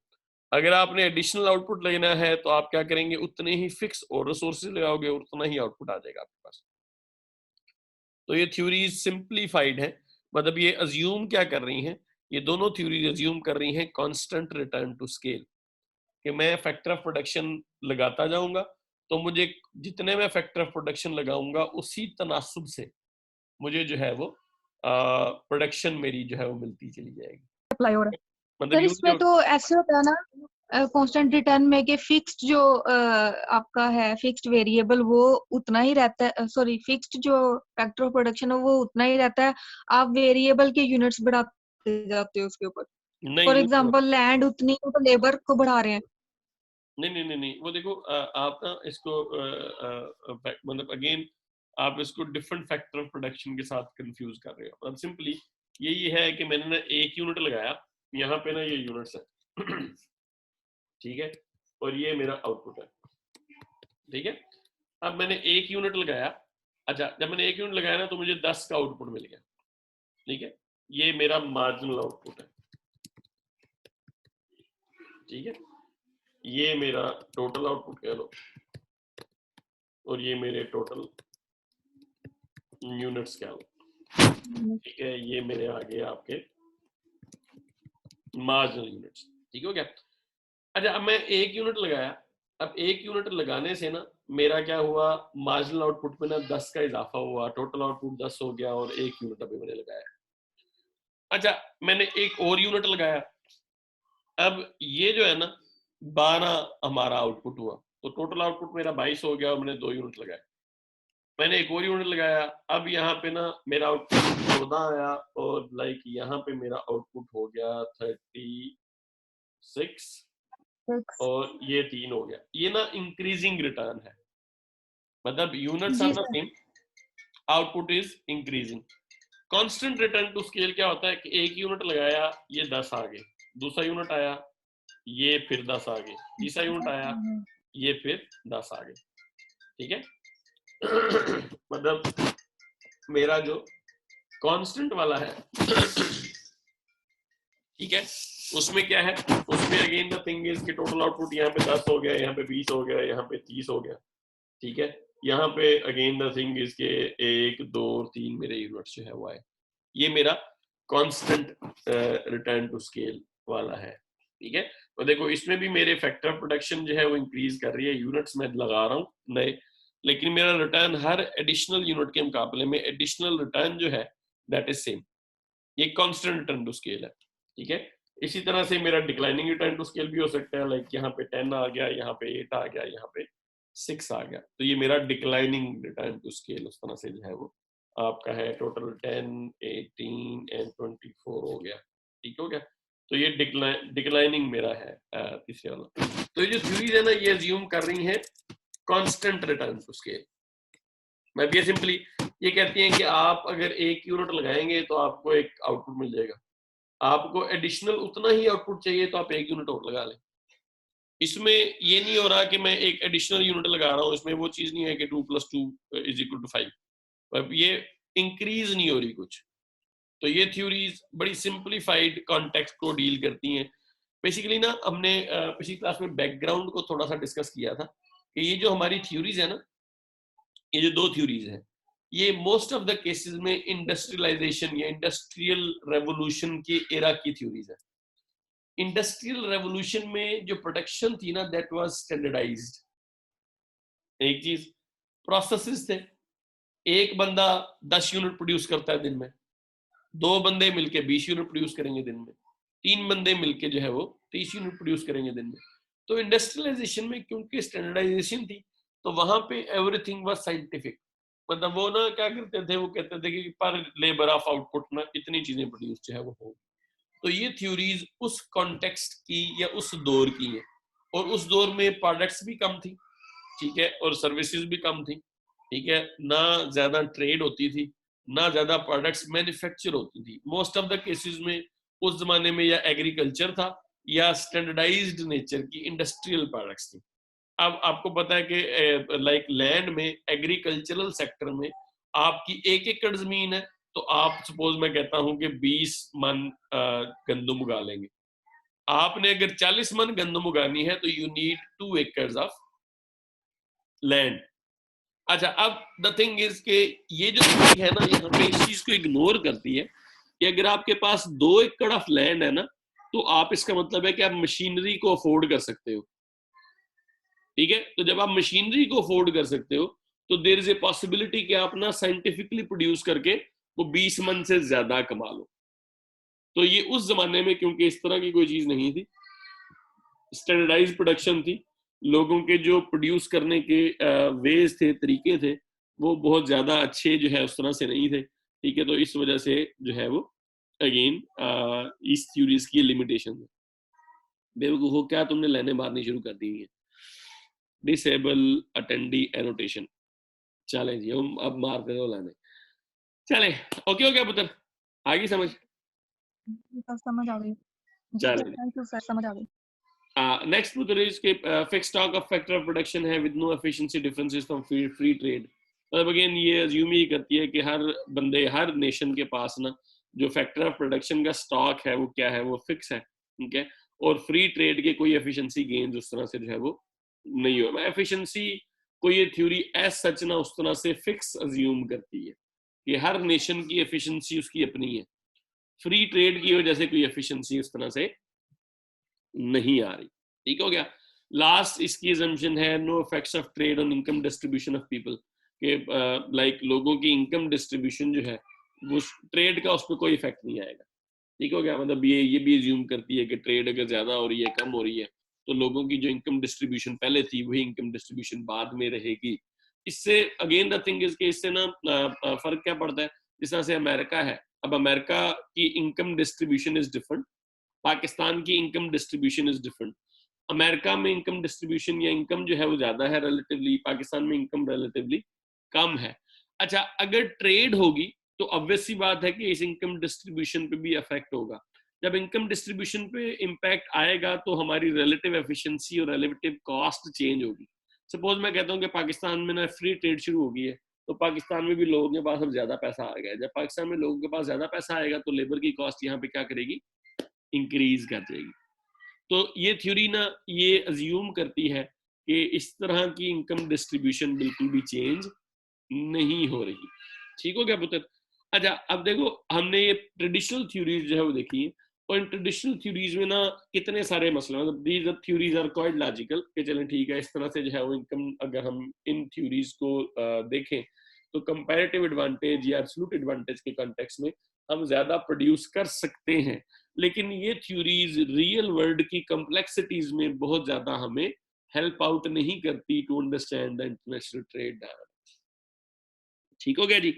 अगर आपने एडिशनल आउटपुट लेना है तो आप क्या करेंगे, उतने ही फिक्स और रिसोर्सेज लगाओगे और उतना ही आउटपुट आ जाएगा आपके पास। तो ये थ्योरीज सिंप्लीफाइड है, मतलब ये अज्यूम क्या कर रही हैं, ये दोनों थ्योरीज अज्यूम कर रही हैं कांस्टेंट रिटर्न टू स्केल, कि मैं फैक्टर ऑफ प्रोडक्शन लगाता जाऊंगा तो मुझे जितने मैं फैक्टर ऑफ प्रोडक्शन लगाऊंगा उसी तनासुब से मुझे जो है वो प्रोडक्शन मेरी जो है वो मिलती चली जाएगी। अप्लाई हो रहा है मतलब सर इसमें तो ऐसे होता है ना कांस्टेंट रिटर्न में कि फिक्स्ड जो आपका है फिक्स्ड वेरिएबल वो उतना ही रहता है, सॉरी फिक्स्ड जो फैक्टर ऑफ प्रोडक्शन है वो उतना ही रहता है, आप वेरिएबल के यूनिट्स बढ़ाते जाते हो उसके ऊपर। नहीं फॉर वो तो एग्जांपल लैंड उतनी तो लेबर को बढ़ा रहे हैं। नहीं वो देखो आप ना इसको मतलब अगेन आप इसको डिफरेंट फैक्टर ऑफ प्रोडक्शन के साथ कंफ्यूज कर रहे हो। मतलब सिंपली यही है कि मैंने ना एक यूनिट लगाया, यहाँ पे ना ये यूनिट्स है ठीक है, और ये मेरा आउटपुट है। ठीक है, अब मैंने एक यूनिट लगाया, अच्छा जब मैंने एक यूनिट लगाया ना तो मुझे 10 का आउटपुट मिल गया। ठीक है, ये मेरा मार्जिनल आउटपुट है। ठीक है, ये मेरा टोटल आउटपुट कह लो, और ये मेरे टोटल यूनिट्स कह लो। ठीक है, ये मेरे आ गए आपके मार्जिनल यूनिट्स। ठीक हो गया। अच्छा अब मैं एक यूनिट लगाया, अब एक यूनिट लगाने से ना मेरा क्या हुआ, मार्जिनल आउटपुट में ना 10 का इजाफा हुआ, टोटल आउटपुट 10 हो गया, और एक यूनिट अभी मैंने लगाया। अच्छा मैंने एक और यूनिट लगाया, अब ये जो है ना 12 हमारा आउटपुट हुआ, तो टोटल आउटपुट मेरा 22 हो गया, और मैंने 2 यूनिट लगाए। मैंने एक और यूनिट लगाया, अब यहाँ पे ना मेरा आउटपुट 14 आया, और लाइक यहाँ पे मेरा आउटपुट हो गया 36, और ये 3 हो गया। ये ना इंक्रीजिंग रिटर्न है, मतलब यूनिट्स आर जी the sir. Same, output is increasing. Constant return to scale क्या होता है कि एक यूनिट लगाया ये 10 आ गए, दूसरा यूनिट आया ये फिर 10 आ गए, तीसरा यूनिट आया ये फिर 10 आ गए। ठीक है मतलब मेरा जो कांस्टेंट वाला है ठीक है, उसमें क्या है, उसमें अगेन द थिंग इज कि टोटल आउटपुट यहाँ पे 10 हो गया, यहाँ पे 20 हो गया, यहाँ पे 30 हो गया। ठीक है, यहाँ पे अगेन द थिंग इज के 1 2 3 मेरे यूनिट्स जो है वो आए। ये मेरा कांस्टेंट रिटर्न टू स्केल वाला है। ठीक है, तो देखो इसमें भी मेरे फैक्टर ऑफ प्रोडक्शन जो है वो इंक्रीज कर रही है, यूनिट्स में लगा रहा हूँ नए, लेकिन मेरा रिटर्न हर एडिशनल यूनिट के मुकाबले में एडिशनल रिटर्न जो है दैट इज सेम, ये कांस्टेंट रिटर्न टू स्केल है। ठीक है, इसी तरह से मेरा डिक्लाइनिंग रिटर्न टू स्केल भी हो सकता है, लाइक यहाँ पे 10 आ गया, यहाँ पे 8 आ गया, यहाँ पे 6 आ गया, तो ये मेरा डिक्लाइनिंग रिटर्न टू स्केल उस तरह से जो है वो आपका है। टोटल 10 18 एंड 24 हो गया। ठीक हो गया, तो ये डिक्लाइनिंग मेरा है तीसरे वाला। तो ये जो थ्योरीज है ना ये अज्यूम कर रही है कांस्टेंट रिटर्न टू स्केल। मैं ये सिंपली ये कहती हैं कि आप अगर एक यूनिट लगाएंगे तो आपको एक आउटपुट मिल जाएगा, आपको एडिशनल उतना ही आउटपुट चाहिए तो आप एक यूनिट और लगा लें। इसमें ये नहीं हो रहा कि मैं एक एडिशनल यूनिट लगा रहा हूँ, इसमें वो चीज नहीं है कि 2 + 2 = 5, अब ये इंक्रीज नहीं हो रही कुछ। तो ये थ्योरीज बड़ी सिंप्लीफाइड कॉन्टेक्स्ट को डील करती हैं। बेसिकली ना हमने पिछली क्लास में बैकग्राउंड को थोड़ा सा डिस्कस किया था कि ये जो हमारी थ्योरीज है ना, ये जो 2 थ्योरीज हैं, ये मोस्ट ऑफ द केसेस में इंडस्ट्रियलाइजेशन या इंडस्ट्रियल रेवोल्यूशन की एरा की थ्योरीज है। इंडस्ट्रियल रेवोल्यूशन में जो प्रोडक्शन थी ना, दैट वाज स्टैंडर्डाइज्ड। एक चीज, प्रोसेसेस थे, एक बंदा 10 यूनिट प्रोड्यूस करता है दिन में, 2 बंदे मिलके 20 यूनिट प्रोड्यूस करेंगे दिन में, 3 बंदे मिलके जो है वो 30 यूनिट प्रोड्यूस करेंगे दिन में। तो इंडस्ट्रियलाइजेशन में क्योंकि स्टैंडर्डाइजेशन थी, तो वहां पे एवरीथिंग वाज साइंटिफिक। मतलब वो ना क्या करते थे, वो कहते थे कि पर लेबर ऑफ आउटपुट ना इतनी चीजें प्रोड्यूस जो है वो हो। तो ये थ्योरीज उस कॉन्टेक्स्ट की या उस दौर की है, और उस दौर में प्रोडक्ट्स भी कम थी, ठीक है, और सर्विसेज भी कम थी, ठीक है, ना ज्यादा ट्रेड होती थी, ना ज्यादा प्रोडक्ट्स मैन्युफैक्चर होती थी। मोस्ट ऑफ द केसेस में उस जमाने में या एग्रीकल्चर था या स्टैंडर्डाइज्ड नेचर की इंडस्ट्रियल प्रोडक्ट्स थी। अब आपको पता है कि लाइक लैंड में, एग्रीकल्चरल सेक्टर में आपकी 1 एकड़ जमीन है, तो आप सपोज मैं कहता हूं कि 20 मन गंदम उगा लेंगे। आपने अगर 40 मन गंदम उगानी है तो यू नीड 2 एकड़ ऑफ लैंड। अच्छा, अब द थिंग इज के ये जो चीज है ना, यहाँ पे इस चीज को इग्नोर करती है कि अगर आपके पास 2 एकड़ ऑफ लैंड है ना, तो आप, इसका मतलब है कि आप मशीनरी को अफोर्ड कर सकते हो, ठीक है। तो जब आप मशीनरी को अफोर्ड कर सकते हो, तो देयर इज ए पॉसिबिलिटी कि आप ना साइंटिफिकली प्रोड्यूस करके वो 20 मन से ज्यादा कमा लो। तो ये उस जमाने में, क्योंकि इस तरह की कोई चीज नहीं थी, स्टैंडर्डाइज प्रोडक्शन थी, लोगों के जो प्रोड्यूस करने के वेज थे, तरीके थे, वो बहुत ज्यादा अच्छे जो है उस तरह से नहीं थे, ठीक है। तो इस वजह से जो है वो अगेन इस थ्योरीज की लिमिटेशन है। बेवकूफो, क्या तुमने लाइनें मारनी शुरू कर दी है? Disable attendee annotation. चले जी, हम अब मारते रहो लाइनें। चले, ओके हो गया पुत्र, आगे समझ? समझ आ गई। चले, थैंक यू सर, समझ आ गई। नेक्स्ट पुत्र इज के fix stock of factor of production है with no efficiency differences from free trade. मतलब अगेन ये अज्यूम ही करती है कि हर बंदे, हर नेशन के पास ना जो फैक्टर ऑफ प्रोडक्शन का स्टॉक है वो क्या है, वो फिक्स है, ठीक है। और फ्री ट्रेड के कोई एफिशिएंसी गेन्स उस तरह से जो है वो नहीं हो। एफिशिएंसी को ये थ्योरी एज सच ना उस तरह से फिक्स अज्यूम करती है कि हर नेशन की एफिशिएंसी उसकी अपनी है। फ्री ट्रेड की वजह से कोई एफिशिएंसी उस तरह से नहीं आ रही, ठीक हो गया। लास्ट इसकी assumption है no effects of trade on income distribution of people, के लाइक लोगों की इनकम डिस्ट्रीब्यूशन जो है वो ट्रेड का उस पर कोई इफेक्ट नहीं आएगा, ठीक हो गया। मतलब ये भी एज्यूम करती है कि ट्रेड अगर ज्यादा हो रही है, कम हो रही है, तो लोगों की जो इनकम डिस्ट्रीब्यूशन पहले थी वही इनकम डिस्ट्रीब्यूशन बाद में रहेगी। इससे अगेन द थिंग इज कि इससे ना फर्क क्या पड़ता है, जिस तरह से अमेरिका है, अब अमेरिका की income distribution is different, Pakistan की income distribution is different. America में इनकम डिस्ट्रीब्यूशन या इनकम जो है वो ज्यादा है रिलेटिवली, पाकिस्तान में इनकम रिलेटिवली कम है। अच्छा, अगर ट्रेड होगी तो ऑब्वियस सी बात है कि इस इनकम डिस्ट्रीब्यूशन पे भी इफेक्ट होगा। जब इनकम डिस्ट्रीब्यूशन पे इम्पैक्ट आएगा तो हमारी रिलेटिव एफिशिएंसी और रिलेटिव कॉस्ट चेंज होगी। सपोज मैं कहता हूँ कि पाकिस्तान में ना फ्री ट्रेड शुरू हो गई है, तो पाकिस्तान में भी लोगों के पास अब ज्यादा पैसा आ गया है। जब पाकिस्तान में लोगों के पास ज्यादा पैसा आएगा तो लेबर की कॉस्ट यहाँ पे क्या करेगी, इंक्रीज कर जाएगी। तो ये थ्योरी ना ये अज्यूम करती है कि इस तरह की इनकम डिस्ट्रीब्यूशन बिल्कुल भी चेंज नहीं हो रही, ठीक हो गया पुत्र। अच्छा, अब देखो हमने ये ट्रेडिशनल थ्योरीज जो है वो देखी है, और इन ट्रेडिशनल थ्योरीज में ना कितने सारे मसले, मतलब these theories are quite logical कि चलें ठीक है, इस तरह से जो है वो इनकम, अगर हम इन थ्योरीज को देखें तो कंपैरेटिव एडवांटेज या एब्सोल्यूट एडवांटेज के कॉन्टेक्स्ट में हम ज्यादा प्रोड्यूस कर सकते हैं। लेकिन ये थ्योरीज रियल वर्ल्ड की कॉम्प्लेक्सिटीज में बहुत ज्यादा हमें हेल्प आउट नहीं करती to understand the international trade dynamics, ठीक हो गया जी।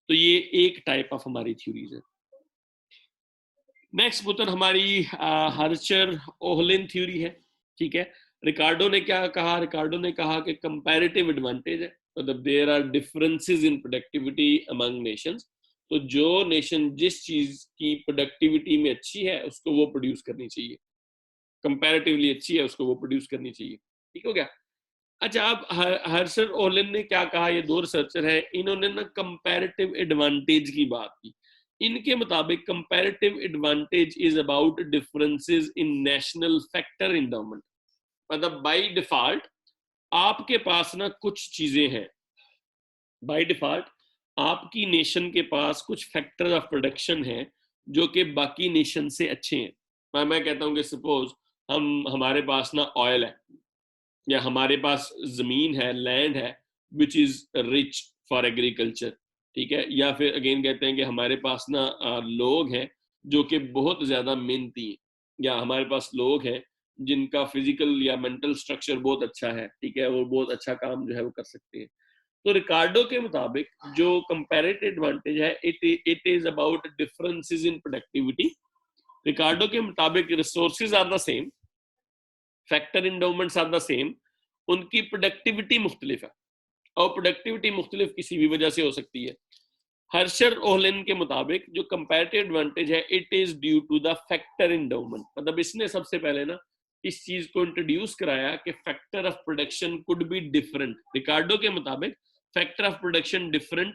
तो ये एक टाइप ऑफ हमारी थ्योरीज है। नेक्स्ट पुत्र हमारी हर्चर ओहलिन थ्योरी है, ठीक है। रिकार्डो ने क्या कहा, रिकार्डो ने कहा कि कंपैरेटिव एडवांटेज है, मतलब there are differences in productivity among nations. तो जो नेशन जिस चीज की प्रोडक्टिविटी में अच्छी है उसको वो प्रोड्यूस करनी चाहिए। कंपैरेटिवली अच्छी है, उसको वो प्रोड्यूस करनी चाहिए। ठीक हो गया। अच्छा, अब हर्षर ओलन ने क्या कहा, ये 2 रिसर्चर है, इन्होंने ना कंपैरेटिव एडवांटेज की बात की। इनके मुताबिक comparative advantage is about differences in national factor endowment. मतलब बाय डिफॉल्ट आपके पास ना कुछ चीजें हैं, बाय डिफॉल्ट आपकी नेशन के पास कुछ फैक्टर ऑफ प्रोडक्शन है जो कि बाकी नेशन से अच्छे हैं। मैं कहता हूँ कि सपोज हमारे पास ना ऑयल है, या हमारे पास जमीन है, लैंड है which is rich for agriculture, ठीक है, या फिर अगेन कहते हैं कि हमारे पास ना लोग हैं जो कि बहुत ज्यादा मेहनती हैं, या हमारे पास लोग हैं जिनका फिजिकल या मेंटल स्ट्रक्चर बहुत अच्छा है, ठीक है, वो बहुत अच्छा काम जो है वो कर सकते हैं। तो रिकार्डो के मुताबिक जो कंपैरेटिव एडवांटेज है, it is about differences in productivity. Ricardo के मुताबिक resources are the same, factor endowments are the same, उनकी प्रोडक्टिविटी मुख्तलिफ है, और प्रोडक्टिविटी मुख्तलिफ किसी भी वजह से हो सकती है। हर्षर ओहलन के मुताबिक जो कंपैरेटिव एडवांटेज है, it is due to the factor endowment. मतलब इसने सबसे पहले ना इस चीज को इंट्रोड्यूस कराया कि factor of production could be different. Ricardo के मुताबिक फैक्टर ऑफ प्रोडक्शन डिफरेंट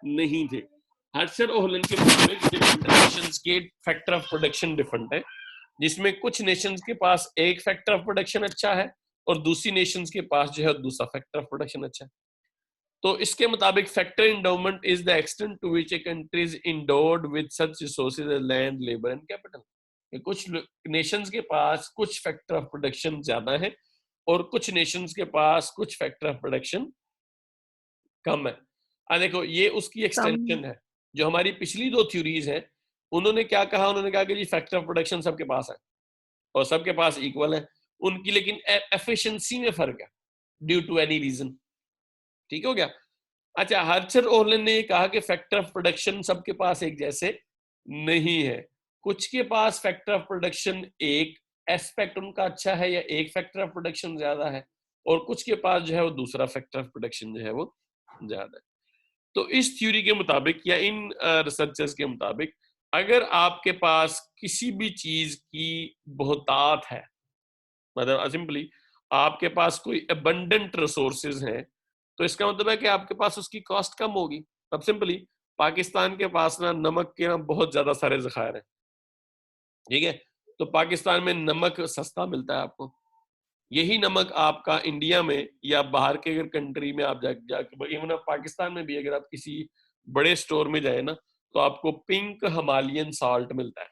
नहीं थे, हर्षर ओहलन के मुताबिक डिफरेंट नेशंस के फैक्टर ऑफ प्रोडक्शन डिफरेंट है, जिसमें कुछ नेशंस के पास एक फैक्टर ऑफ प्रोडक्शन अच्छा है और दूसरी नेशंस के पास जो है दूसरा फैक्टर ऑफ प्रोडक्शन अच्छा है। तो इसके मुताबिक factor endowment is the extent to which a country is endowed with such resources as land, labour and capital. कुछ नेशंस के पास कुछ फैक्टर ऑफ प्रोडक्शन ज्यादा है और कुछ नेशंस के पास कुछ फैक्टर ऑफ प्रोडक्शन कम है। देखो ये उसकी एक्सटेंशन है। जो हमारी पिछली 2 थ्योरीज हैं, उन्होंने क्या कहा, उन्होंने कहा कि जी फैक्टर ऑफ प्रोडक्शन सबके पास है और सबके पास इक्वल है उनकी, लेकिन एफिशिएंसी में फर्क है ड्यू टू एनी रीजन। ठीक हो गया। अच्छा, हर्षर ओहलन ने कहा कि फैक्टर ऑफ प्रोडक्शन सबके पास एक जैसे नहीं है, कुछ के पास फैक्टर ऑफ प्रोडक्शन एक एस्पेक्ट उनका अच्छा है या एक फैक्टर ऑफ प्रोडक्शन ज्यादा है, और कुछ के पास जो है वो दूसरा फैक्टर ऑफ प्रोडक्शन जो है वो ज्यादा है। तो इस थ्योरी के मुताबिक या इन रिसर्चर्स के मुताबिक अगर आपके पास किसी भी चीज की बहुतात है, मतलब सिंपली आपके पास कोई अबंडेंट रिसोर्सेज हैं, तो इसका मतलब है कि आपके पास उसकी कॉस्ट कम होगी। अब सिंपली पाकिस्तान के पास ना नमक के ना बहुत ज्यादा सारे ज़खायर हैं, ठीक है, तो पाकिस्तान में नमक सस्ता मिलता है आपको। यही नमक आपका इंडिया में या बाहर के अगर कंट्री में आप जाके इवन पाकिस्तान में भी अगर आप किसी बड़े स्टोर में जाए ना, तो आपको पिंक हिमालयन सॉल्ट मिलता है,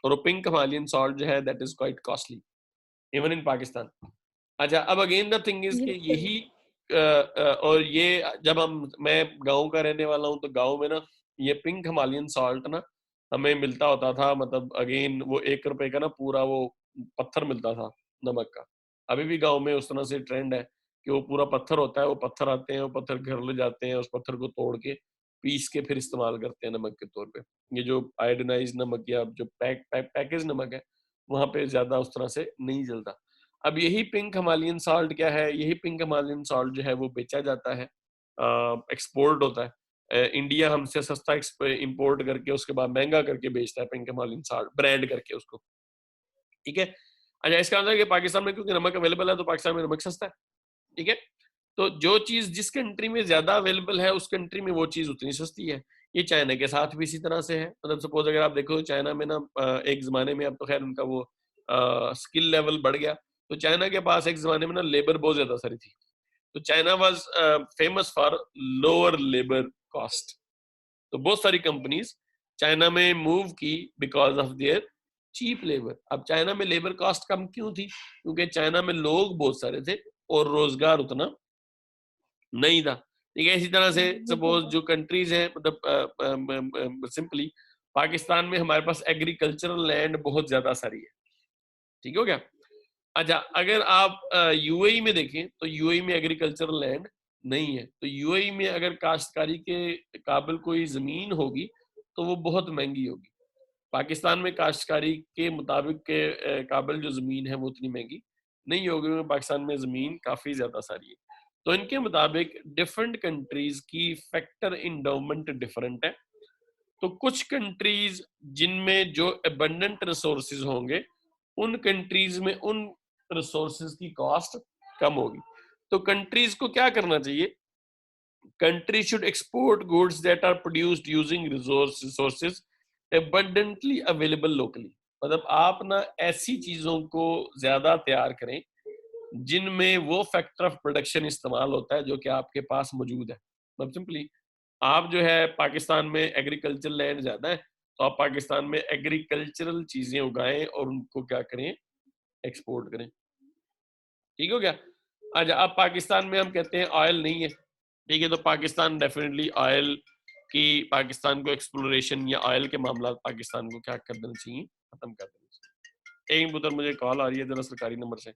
और वो पिंक हिमालयन सॉल्ट जो है that is quite costly even in Pakistan. अच्छा, अब अगेन द थिंग इज कि यही और ये जब मैं गांव का रहने वाला हूँ, तो गांव में ना ये पिंक हिमालयन सॉल्ट ना हमें मिलता होता था, मतलब अगेन वो 1 रुपए का ना पूरा वो पत्थर मिलता था नमक का। अभी भी गांव में उस तरह से ट्रेंड है कि वो पूरा पत्थर होता है, वो पत्थर आते हैं, वो पत्थर घर ले जाते हैं, उस पत्थर को तोड़ के पीस के फिर इस्तेमाल करते हैं नमक के तौर पे। ये जो आयोडीनाइज नमक या जो पैकेज नमक है, वहां पे ज्यादा उस तरह से नहीं जलता। अब यही पिंक हिमालयन सॉल्ट क्या है, यही पिंक हिमालयन सॉल्ट जो है वो बेचा जाता है, एक्सपोर्ट होता है। इंडिया हमसे सस्ता इंपोर्ट करके उसके बाद महंगा करके बेचता है पिंक हिमालयन सॉल्ट, ब्रांड करके उसको, ठीक है। अच्छा, इसका मतलब है कि पाकिस्तान में क्योंकि नमक अवेलेबल है तो पाकिस्तान में नमक सस्ता है, ठीक है। तो जो चीज जिस कंट्री में ज्यादा अवेलेबल है उस कंट्री में वो चीज उतनी सस्ती है। ये चाइना के साथ भी इसी तरह से है। मतलब सपोज अगर आप देखो चाइना में ना एक जमाने में, अब तो खैर उनका वो स्किल लेवल बढ़ गया, तो चाइना के पास एक जमाने में ना लेबर बहुत ज्यादा सारी थी, तो China was famous for lower labour cost. तो बहुत सारी कंपनीज चाइना में मूव की because of their cheap labour. अब चाइना में लेबर कॉस्ट कम क्यों थी? क्योंकि चाइना में लोग बहुत सारे थे और रोजगार उतना नहीं था, ठीक है। इसी तरह से सपोज जो कंट्रीज हैं, मतलब सिंपली पाकिस्तान में हमारे पास एग्रीकल्चरल लैंड बहुत ज्यादा सारी है, ठीक हो गया। अच्छा, अगर आप यूएई में देखें तो यूएई में एग्रीकल्चरल लैंड नहीं है, तो यूएई में अगर काश्तकारी के काबिल कोई जमीन होगी तो वो बहुत महंगी होगी। पाकिस्तान में काश्तकारी के मुताबिक के काबिल जो जमीन है वो उतनी महंगी नहीं होगी, क्योंकि पाकिस्तान में जमीन काफी ज्यादा सारी है। तो इनके मुताबिक डिफरेंट कंट्रीज की फैक्टर इंडाउमेंट डिफरेंट है। तो कुछ कंट्रीज जिनमें जो एबंडेंट रिसोर्सेज होंगे उन कंट्रीज में उन रिसोर्सेज की कॉस्ट कम होगी। तो कंट्रीज को क्या करना चाहिए? Country should export goods that are produced using resources abundantly available locally. मतलब आप ना ऐसी चीजों को ज्यादा तैयार करें जिनमें वो फैक्टर ऑफ प्रोडक्शन इस्तेमाल होता है जो कि आपके पास मौजूद है। मतलब सिंपली आप जो है पाकिस्तान में एग्रीकल्चर लैंड ज्यादा है, तो आप पाकिस्तान में एग्रीकल्चरल चीजें उगाएं और उनको क्या करें, एक्सपोर्ट करें। ठीक हो गया? अच्छा, अब पाकिस्तान में हम कहते हैं ऑयल नहीं है, ठीक है, तो पाकिस्तान डेफिनेटली ऑयल की, पाकिस्तान को एक्सप्लोरेशन या ऑयल के मामला पाकिस्तान को क्या कर देना चाहिए, खत्म कर देना चाहिए। एक पुत्र मुझे कॉल आ रही है जरा सरकारी नंबर से।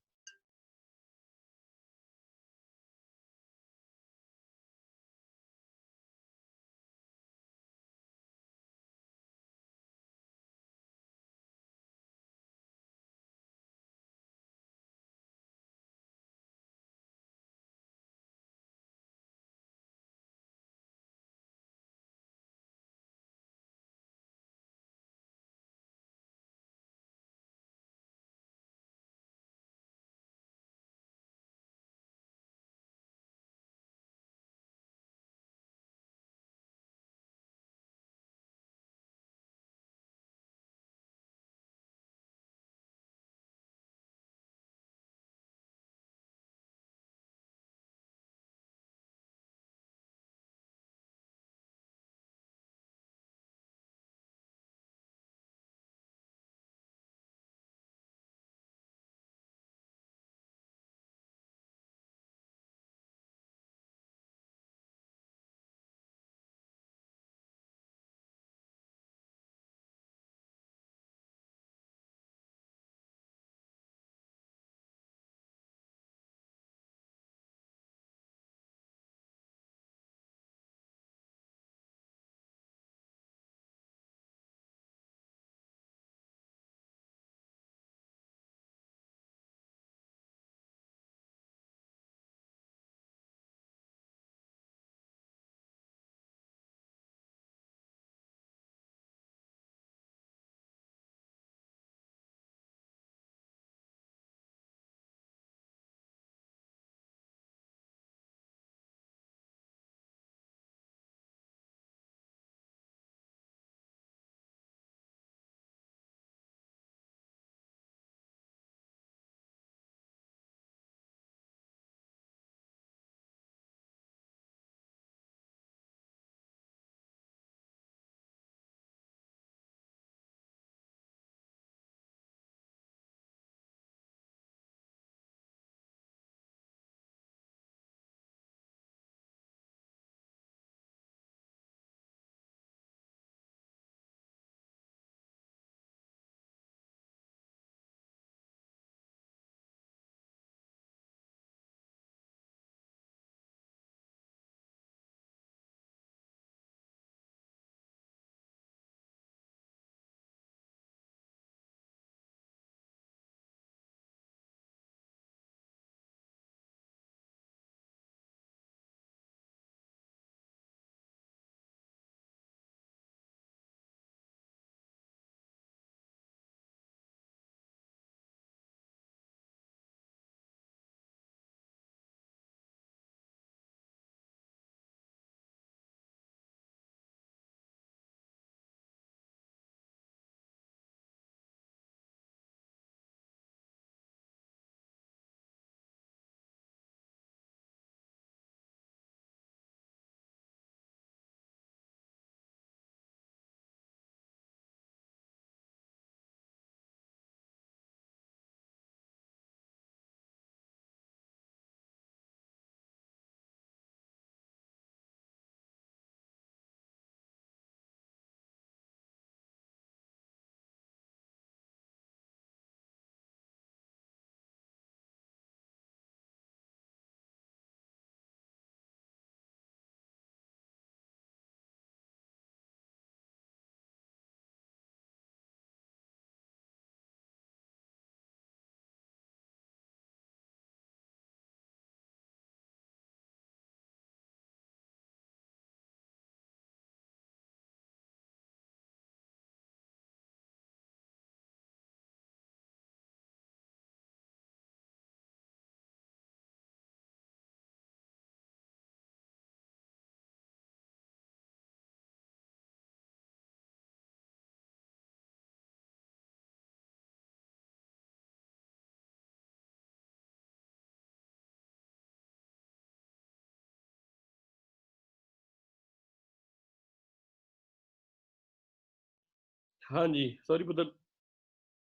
हाँ जी, सॉरी पुत्र,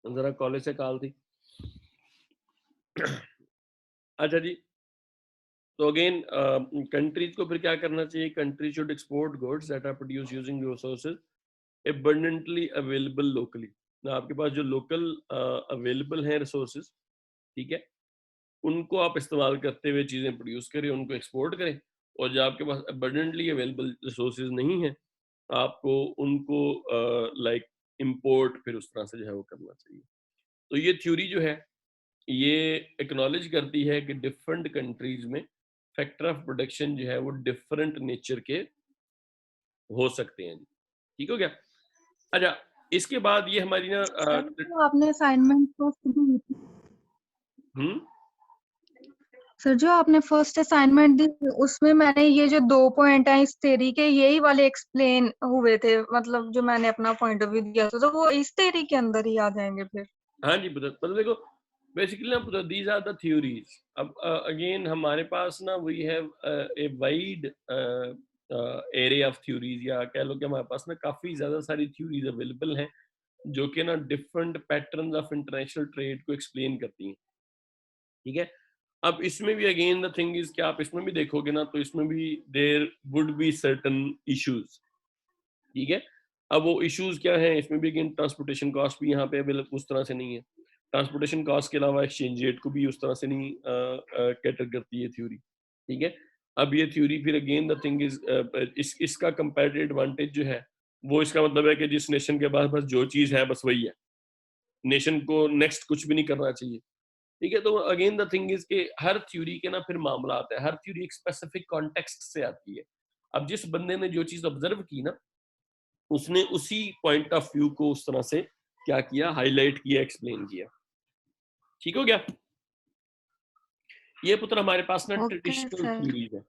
जरा कॉलेज से कॉल थी। अच्छा जी, तो अगेन कंट्रीज को फिर क्या करना चाहिए? Country should export goods that are produce using resources abundantly available locally। ना आपके पास जो लोकल अवेलेबल हैं रिसोर्सेज, ठीक है, उनको आप इस्तेमाल करते हुए चीजें प्रोड्यूस करें, उनको एक्सपोर्ट करें। और जो आपके पास abundantly अवेलेबल रिसोर्सेज नहीं है, आपको उनको लाइक इंपोर्ट फिर उस तरह से जो है वो करना चाहिए। तो ये थ्योरी जो है ये एक्नॉलेज करती है कि डिफरेंट कंट्रीज में फैक्टर ऑफ प्रोडक्शन जो है वो डिफरेंट नेचर के हो सकते हैं। ठीक हो गया? अच्छा, इसके बाद ये हमारी ना सर जो आपने असाइनमेंट फर्स्ट दी थी, हम्म सर जो आपने फर्स्ट असाइनमेंट दी थी, उसमें मैंने ये जो 2 पॉइंट है इस थ्योरी के, यही वाले एक्सप्लेन हुए थे, मतलब जो मैंने अपना पॉइंट ऑफ व्यू दिया था, तो वो इस थ्योरी के अंदर ही आ जाएंगे फिर। हाँ जी, मतलब देखो बेसिकली ना दीज आर द थ्योरीज। अब अगेन हमारे पास ना we have a wide area of theories, या कह लो कि हमारे पास ना काफी ज्यादा सारी थ्योरीज अवेलेबल हैं जो कि ना different patterns of international trade को एक्सप्लेन करती हैं। ठीक है, अब इसमें भी अगेन द थिंग इज कि आप इसमें भी देखोगे ना, तो इसमें भी there would be certain issues. ठीक है, अब वो इश्यूज क्या हैं? इसमें भी अगेन ट्रांसपोर्टेशन कॉस्ट भी यहाँ पे अवेलेबल उस तरह से नहीं है। ट्रांसपोर्टेशन कॉस्ट के अलावा एक्सचेंज रेट को भी उस तरह से नहीं कैटर करती है थ्योरी। ठीक है, अब ये थ्योरी फिर अगेन द थिंग इज इसका कंपैरेटिव एडवांटेज जो है वो इसका मतलब है कि जिस नेशन के पास बस जो चीज है बस वही है, नेशन को नेक्स्ट कुछ भी नहीं करना चाहिए। ठीक है, तो अगेन द थिंग इज कि हर थ्योरी के ना फिर मामला आता है, हर थ्योरी एक स्पेसिफिक कॉन्टेक्स्ट से आती है। अब जिस बंदे ने जो चीज ऑब्जर्व की ना, उसने उसी पॉइंट ऑफ व्यू को उस तरह से क्या किया, हाईलाइट किया, एक्सप्लेन किया। ठीक हो गया? ये पुत्र हमारे पास ना ओके ट्रेडिशनल सर। थ्योरीज है।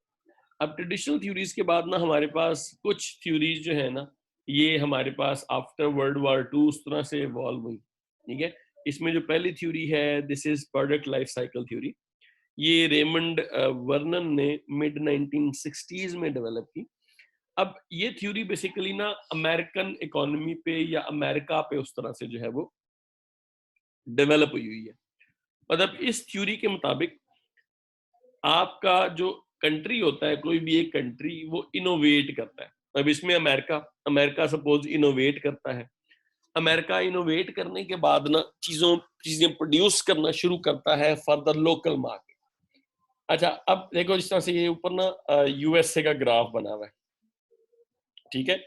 अब ट्रेडिशनल थ्योरीज के बाद ना हमारे पास कुछ थ्योरीज जो है ना, ये हमारे पास आफ्टर वर्ल्ड वॉर 2 उस तरह से इवॉल्व हुई। ठीक है, इसमें जो पहली थ्योरी है, this is product life cycle theory. ये रेमंड वर्नन ने मिड 1960s में डेवलप की। अब ये थ्योरी बेसिकली ना अमेरिकन इकोनॉमी पे या अमेरिका पे उस तरह से जो है वो डेवलप हुई हुई है। मतलब इस थ्योरी के मुताबिक आपका जो कंट्री होता है, कोई भी एक कंट्री, वो इनोवेट करता है। अब इसमें अमेरिका अमेरिका सपोज इनोवेट करता है। अमेरिका इनोवेट करने के बाद ना चीजें प्रोड्यूस करना शुरू करता है फॉर द लोकल मार्केट। अच्छा, अब देखो जिस तरह से ये ऊपर ना यूएसए का ग्राफ बना हुआ है। ठीक है,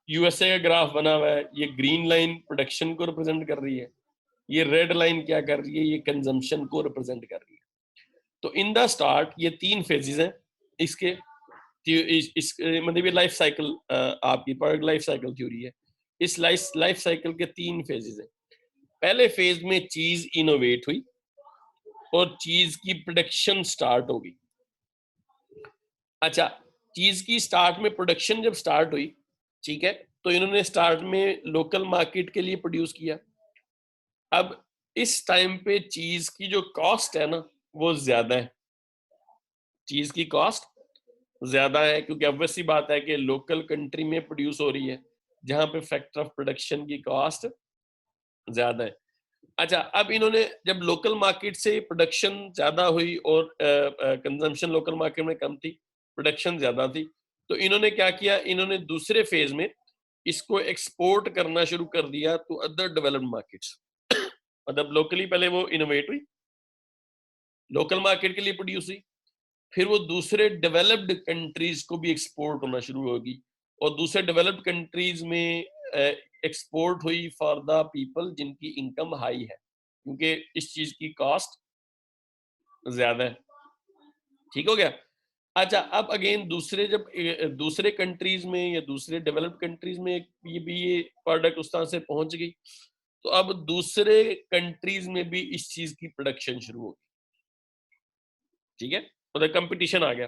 यूएसए का ग्राफ बना हुआ है, ये ग्रीन लाइन प्रोडक्शन को रिप्रेजेंट कर रही है, ये रेड लाइन क्या कर रही है, ये कंजम्पशन को रिप्रेजेंट कर रही है। तो इन द स्टार्ट ये 3 फेजेस हैं इसके। मतलब ये लाइफ साइकिल आपकी प्रोडक्ट लाइफ साइकिल थ्योरी है। इस लाइफ साइकिल के 3 फेजेस हैं। पहले फेज में चीज इनोवेट हुई और चीज की प्रोडक्शन स्टार्ट हो गई। अच्छा, चीज की स्टार्ट में प्रोडक्शन जब स्टार्ट हुई, ठीक है, तो इन्होंने स्टार्ट में लोकल मार्केट के लिए प्रोड्यूस किया। अब इस टाइम पे चीज की जो कॉस्ट है ना, वो ज्यादा है। चीज की कॉस्ट ज्यादा है क्योंकि ऑब्वियस सी बात है कि लोकल कंट्री में प्रोड्यूस हो रही है, जहां पे फैक्टर ऑफ प्रोडक्शन की कॉस्ट ज्यादा है। अच्छा, अब इन्होंने जब लोकल मार्केट से प्रोडक्शन ज्यादा हुई और कंजम्पशन लोकल मार्केट में कम थी, प्रोडक्शन ज्यादा थी, तो इन्होंने क्या किया, इन्होंने दूसरे फेज में इसको एक्सपोर्ट करना शुरू कर दिया टू अदर डेवलप्ड मार्केट्स। मतलब लोकली पहले वो इनोवेट हुई, लोकल मार्केट के लिए प्रोड्यूस हुई, फिर वो दूसरे डेवलप्ड कंट्रीज को भी एक्सपोर्ट होना शुरू होगी, और दूसरे डेवलप्ड कंट्रीज में एक्सपोर्ट हुई फॉर द पीपल जिनकी इनकम हाई है, क्योंकि इस चीज की कॉस्ट ज्यादा है। ठीक हो गया? अच्छा, अब अगेन दूसरे कंट्रीज में या दूसरे डेवलप्ड कंट्रीज में ये प्रोडक्ट उस तरह से पहुंच गई, तो अब दूसरे कंट्रीज में भी इस चीज की प्रोडक्शन शुरू होगी। ठीक है, मतलब कंपटीशन आ गया।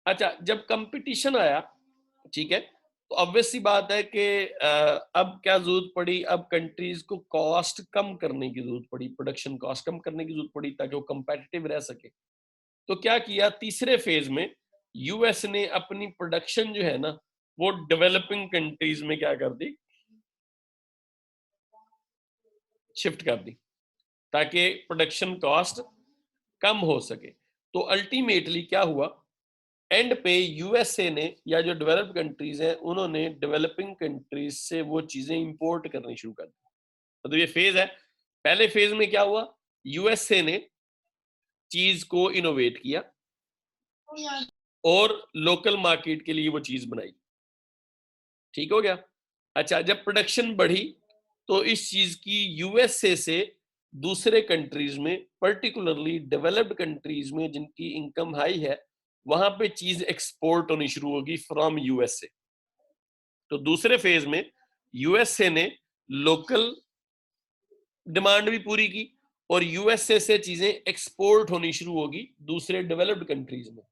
अच्छा, जब कंपटीशन आया, ठीक है, तो ऑब्वियस सी बात है कि अब क्या जरूरत पड़ी, अब कंट्रीज को कॉस्ट कम करने की जरूरत पड़ी, प्रोडक्शन कॉस्ट कम करने की जरूरत पड़ी ताकि वो कंपेटिटिव रह सके। तो क्या किया, तीसरे फेज में यूएस ने अपनी प्रोडक्शन जो है ना, वो डेवलपिंग कंट्रीज में क्या कर दी, शिफ्ट कर दी ताकि प्रोडक्शन कॉस्ट कम हो सके। तो अल्टीमेटली क्या हुआ, एंड पे यूएसए ने या जो डेवलप्ड कंट्रीज हैं उन्होंने डेवलपिंग कंट्रीज से वो चीजें इंपोर्ट करनी शुरू कर दी। तो ये फेज है। पहले फेज में क्या हुआ, यूएसए ने चीज को इनोवेट किया और लोकल मार्केट के लिए वो चीज बनाई, ठीक हो गया। अच्छा, जब प्रोडक्शन बढ़ी तो इस चीज की यूएसए से दूसरे कंट्रीज में, पर्टिकुलरली डेवलप्ड कंट्रीज में जिनकी इनकम हाई है, वहां पे चीज एक्सपोर्ट होनी शुरू होगी फ्रॉम यूएसए। तो दूसरे फेज में यूएसए ने लोकल डिमांड भी पूरी की और यूएसए से चीजें एक्सपोर्ट होनी शुरू होगी दूसरे डेवलप्ड कंट्रीज में।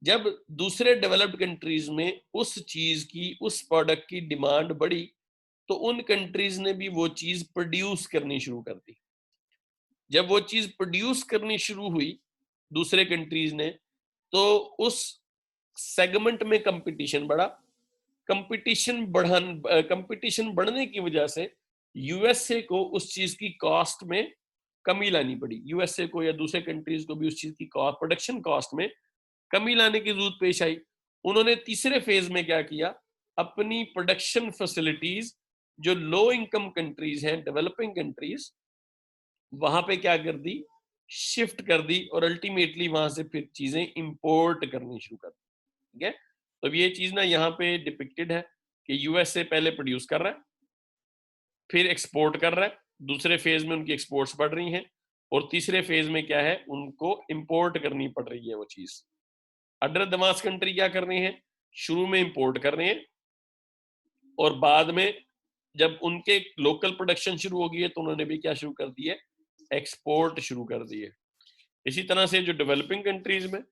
जब दूसरे डेवलप्ड कंट्रीज में उस चीज की, उस प्रोडक्ट की डिमांड बढ़ी तो उन कंट्रीज ने भी वो चीज प्रोड्यूस करनी शुरू कर दी। जब वो चीज प्रोड्यूस करनी शुरू हुई दूसरे कंट्रीज ने, तो उस सेगमेंट में कंपटीशन बढ़ा। कंपटीशन बढ़ने की वजह से यूएसए को उस चीज की कॉस्ट में कमी लानी पड़ी। यूएसए को या दूसरे कंट्रीज को भी उस चीज की प्रोडक्शन कॉस्ट में कमी लाने की जरूरत पेश आई। उन्होंने तीसरे फेज में क्या किया, अपनी प्रोडक्शन फैसिलिटीज जो लो इनकम कंट्रीज हैं, डेवलपिंग कंट्रीज, वहां पे क्या कर दी, शिफ्ट कर दी और अल्टीमेटली वहां से फिर चीजें इंपोर्ट करनी शुरू कर दी। ठीक है, तो ये चीज ना यहाँ पे डिपिक्टेड है कि यूएसए पहले प्रोड्यूस कर रहा है, फिर एक्सपोर्ट कर रहा है, दूसरे फेज में उनकी एक्सपोर्ट्स बढ़ रही हैं और तीसरे फेज में क्या है, उनको इंपोर्ट करनी पड़ रही है वो चीज। अदर एडवांस कंट्री क्या कर रही हैं, शुरू में इंपोर्ट कर रहे हैं और बाद में जब उनके लोकल प्रोडक्शन शुरू हो गई है तो उन्होंने भी क्या शुरू कर दी है, एक्सपोर्ट शुरू कर दी है। इसी तरह से जो डेवलपिंग कंट्रीज में,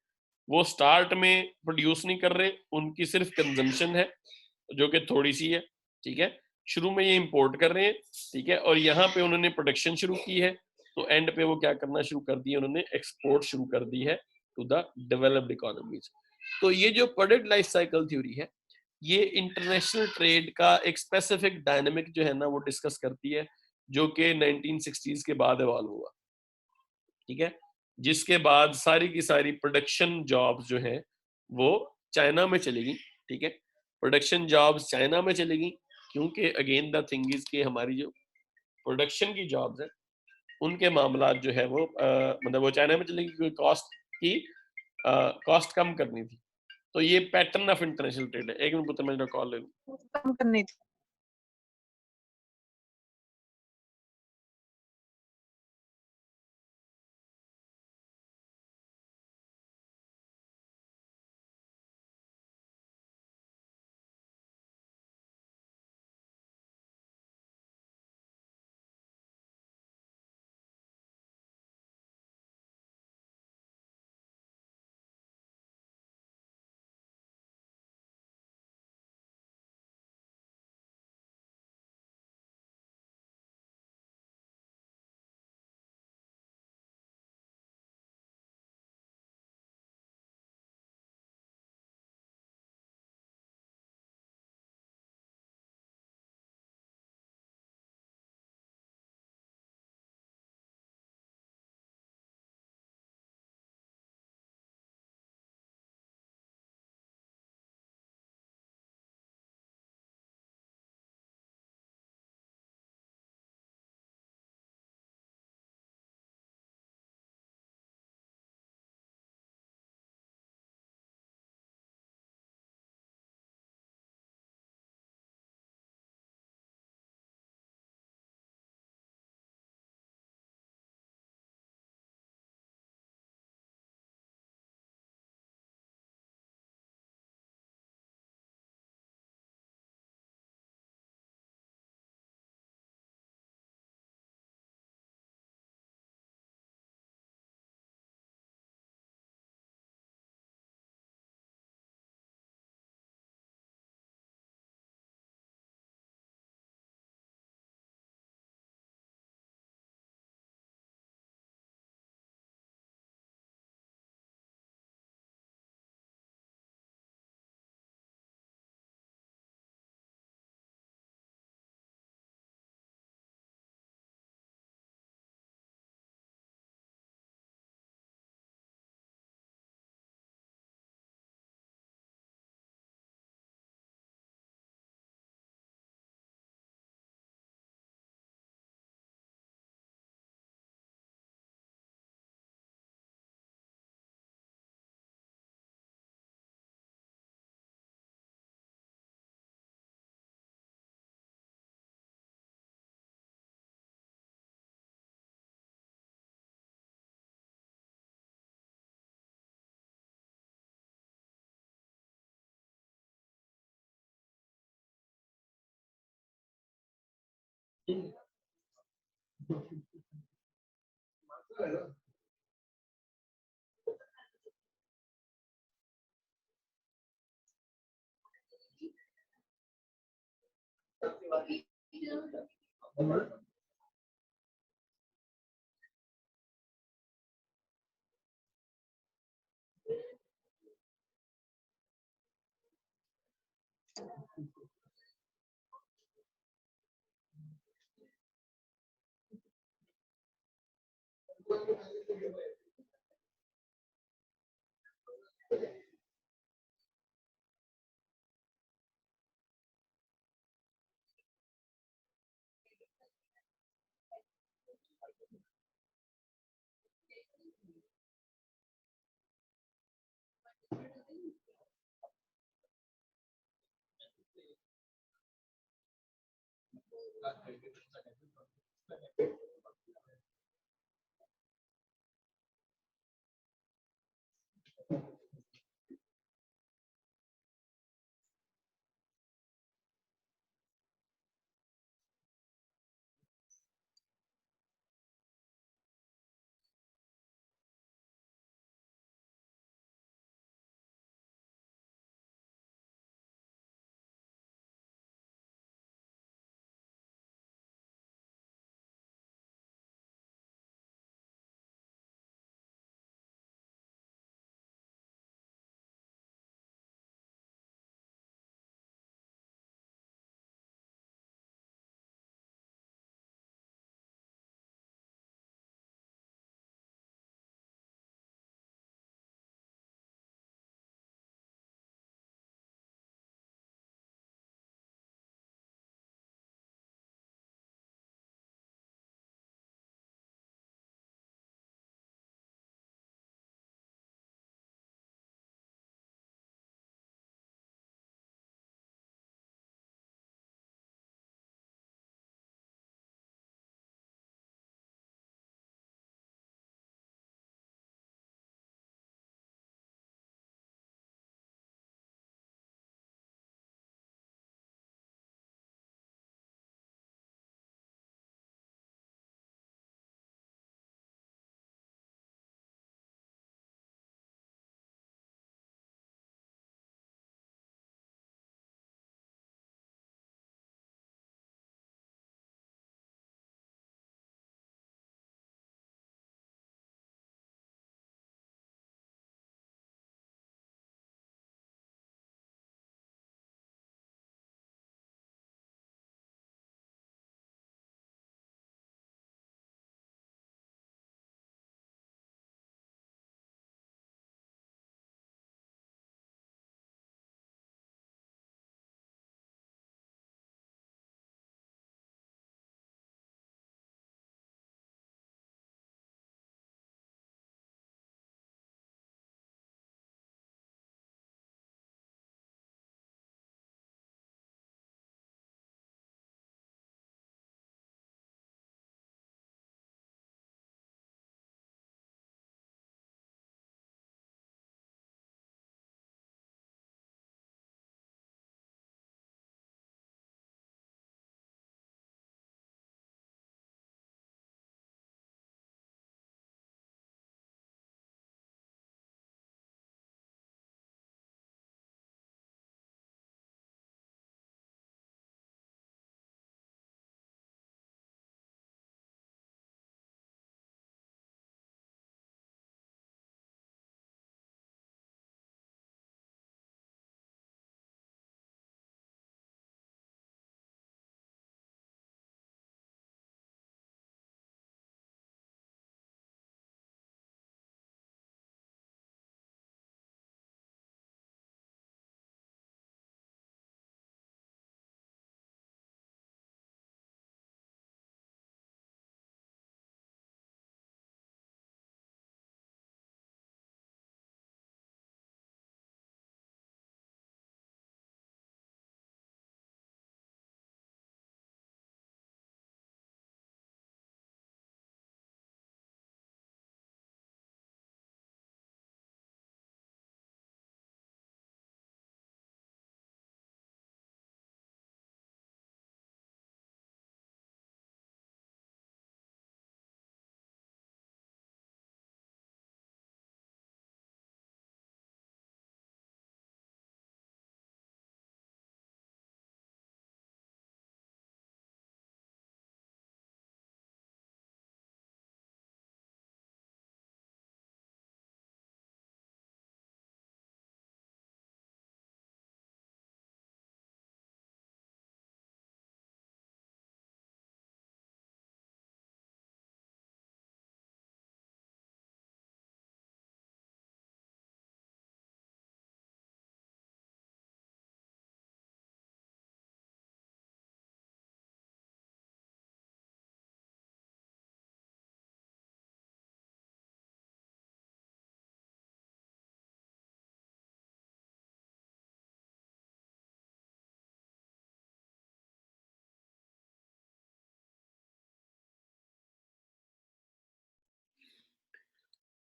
वो स्टार्ट में प्रोड्यूस नहीं कर रहे, उनकी सिर्फ कंजम्पशन है जो कि थोड़ी सी है, ठीक है। शुरू में ये इंपोर्ट कर रहे हैं, ठीक है, और यहाँ पे उन्होंने प्रोडक्शन शुरू की है तो एंड पे वो क्या करना शुरू कर दिया, उन्होंने एक्सपोर्ट शुरू कर दी है टू द डेवलप्ड इकोनॉमीज। तो ये जो प्रोडक्ट लाइफ साइकिल थ्योरी है, ये इंटरनेशनल ट्रेड का एक स्पेसिफिक डायनेमिक जो है ना वो डिस्कस करती है, जो कि 1960s के बाद इवॉल्व हुआ, ठीक है। जिसके बाद सारी की सारी प्रोडक्शन जॉब्स जो है वो चाइना में चलेगी, ठीक है। प्रोडक्शन जॉब्स चाइना में चलेगी क्योंकि अगेन द थिंग इज कि हमारी जो प्रोडक्शन की जॉब्स है उनके मामला जो है वो मतलब वो चाइना में चलेगी क्योंकि कॉस्ट कम करनी थी। तो ये पैटर्न ऑफ इंटरनेशनल ट्रेड है। एक मिनट पुत्र, मैं कॉल ले लूं। कम करनी थी।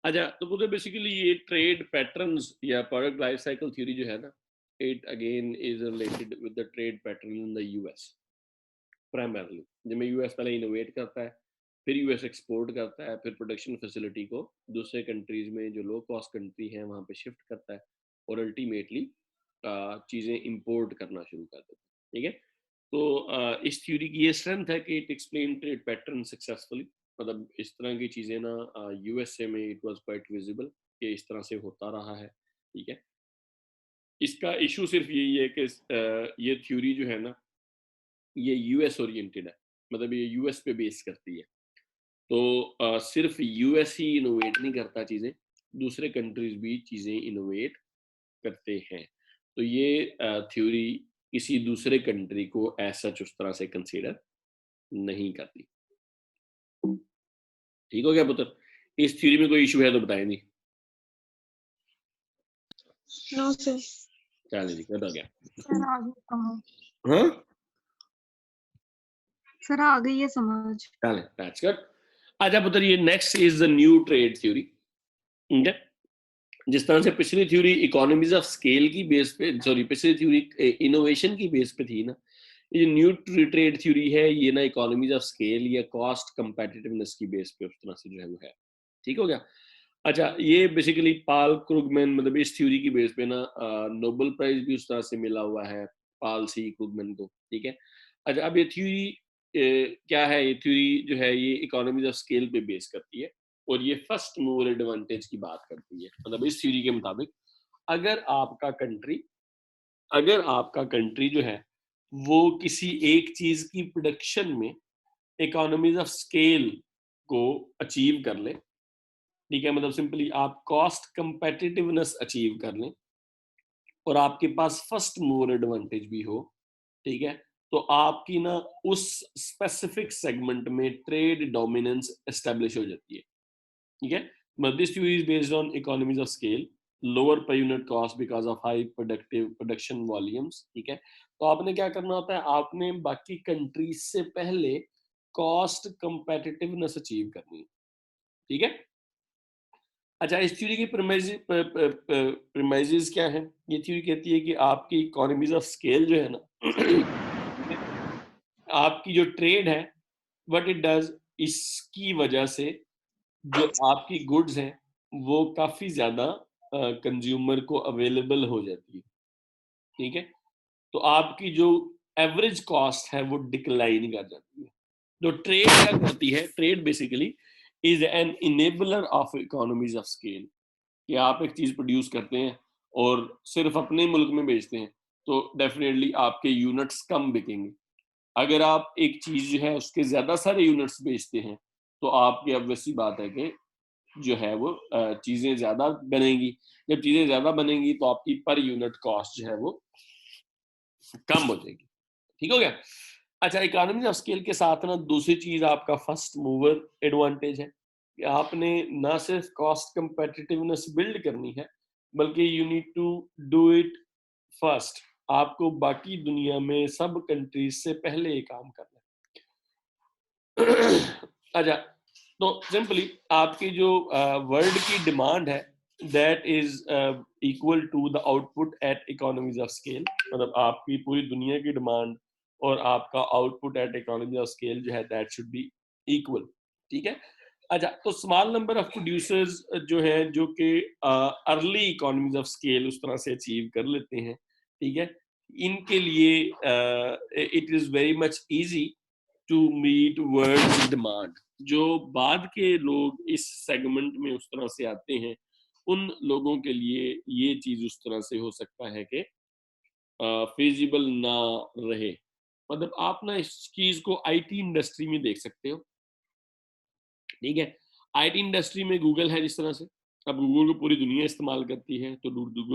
अच्छा, तो वो तो बेसिकली ये ट्रेड पैटर्न्स या प्रोडक्ट लाइफ साइकिल थ्योरी जो है ना, it again is related with the trade pattern in the US primarily. जिसमें यूएस पहले इनोवेट करता है, फिर यूएस एक्सपोर्ट करता है, फिर प्रोडक्शन फैसिलिटी को दूसरे कंट्रीज में जो लो कॉस्ट कंट्री है वहाँ पे शिफ्ट करता है, और अल्टीमेटली चीज़ें इंपोर्ट करना शुरू कर देता है। ठीक है, तो इस थ्योरी की ये स्ट्रेंथ है कि it explain trade pattern successfully. मतलब इस तरह की चीज़ें ना यूएसए में इट वाज क्वाइट विजिबल कि इस तरह से होता रहा है। ठीक है, इसका इशू सिर्फ यही है कि ये थ्योरी जो है ना, ये यूएस ओरिएंटेड है, मतलब ये यूएस पे बेस करती है। तो सिर्फ यूएस ही इनोवेट नहीं करता चीज़ें, दूसरे कंट्रीज भी चीज़ें इनोवेट करते हैं। तो ये थ्योरी किसी दूसरे कंट्री को ऐसा उस तरह से कंसीडर नहीं करती। ठीक हो गया पुत्र? इस थ्योरी में कोई इशू है तो बताएं जी। No sir. चलिए जी, खत्म हो गया। सर आ गई समझ। हाँ, सर आ गई है समझ। चलें, दैट्स गुड। अच्छा पुत्र, ये next is the new trade theory. ठीक है, जिस तरह से पिछली थ्योरी इकोनॉमीज ऑफ स्केल की बेस पे, सॉरी पिछली थ्योरी इनोवेशन की बेस पे थी ना, ये न्यू ट्रेड थ्योरी है ये ना इकोनॉमीज ऑफ स्केल या कॉस्ट कंपेटिटिवनेस की बेस पे उस तरह से जो है वो है। ठीक हो गया? अच्छा, ये बेसिकली पाल क्रुगमैन, मतलब इस थ्योरी की बेस पे ना नोबेल प्राइज भी उस तरह से मिला हुआ है पाल सी क्रुगमैन को। ठीक है, अच्छा अब ये थ्योरी क्या है? ये थ्योरी जो है ये इकोनॉमीज ऑफ स्केल पे बेस करती है, और ये फर्स्ट मूवर एडवांटेज की बात करती है। मतलब इस थ्योरी के मुताबिक अगर आपका कंट्री अगर आपका कंट्री जो है वो किसी एक चीज की प्रोडक्शन में इकोनॉमीज ऑफ स्केल को अचीव कर ले, ठीक है, मतलब सिंपली आप कॉस्ट कंपेटिटिवनेस अचीव कर लें, और आपके पास फर्स्ट मूवर एडवांटेज भी हो, ठीक है, तो आपकी ना उस स्पेसिफिक सेगमेंट में ट्रेड डोमिनेंस एस्टेब्लिश हो जाती है। ठीक है, but this theory is based on economies of scale, lower per unit cost because of high production volumes। ठीक है, तो आपने क्या करना होता है, आपने बाकी कंट्रीज से पहले कॉस्ट कंपेटिटिवनेस अचीव करनी है। ठीक है, अच्छा इस थ्योरी की प्रीमाइजेस क्या है? ये थ्योरी कहती है कि आपकी इकोनॉमीज ऑफ स्केल जो है ना आपकी जो ट्रेड है, व्हाट इट डज, इसकी वजह से जो आपकी गुड्स हैं वो काफी ज्यादा कंज्यूमर को अवेलेबल हो जाती है। ठीक है, तो आपकी जो एवरेज कॉस्ट है वो डिक्लाइन कर जाती है। जो ट्रेड क्या करती है, trade basically is an enabler of economies of scale, कि आप एक चीज प्रोड्यूस करते हैं और सिर्फ अपने मुल्क में बेचते हैं तो डेफिनेटली आपके यूनिट्स कम बिकेंगे। अगर आप एक चीज जो है उसके ज्यादा सारे यूनिट्स बेचते हैं तो आपकी ऑब्वियस सी बात है कि जो है वो चीजें ज्यादा बनेंगी। जब चीजें ज्यादा बनेंगी तो आपकी पर यूनिट कॉस्ट जो है वो कम हो जाएगी। ठीक हो गया? अच्छा, इकोनॉमी ऑफ स्केल के साथ ना दूसरी चीज आपका फर्स्ट मूवर एडवांटेज है कि आपने ना सिर्फ कॉस्ट कंपेटिटिवनेस बिल्ड करनी है, बल्कि you need to do it first. आपको बाकी दुनिया में सब कंट्रीज से ये काम करना है। अच्छा, तो सिंपली आपकी जो वर्ल्ड की डिमांड है that is equal to the output at economies of scale. मतलब आपकी पूरी दुनिया की डिमांड और आपका output at economy of scale जो है दैट शुड बी इक्वल। ठीक है, अच्छा तो स्मॉल नंबर ऑफ प्रोड्यूसर्स जो है जो कि अर्ली इकोनॉमीज ऑफ स्केल उस तरह से अचीव कर लेते हैं, ठीक है, इनके लिए it is very much easy to meet world demand. जो बाद के लोग इस सेगमेंट में उस तरह से आते हैं उन लोगों के लिए ये चीज उस तरह से हो सकता है कि फिजिबल ना रहे। मतलब आप ना इस चीज को आईटी इंडस्ट्री में देख सकते हो। ठीक है, आईटी इंडस्ट्री में गूगल है जिस तरह से, अब गूगल को पूरी दुनिया इस्तेमाल करती है तो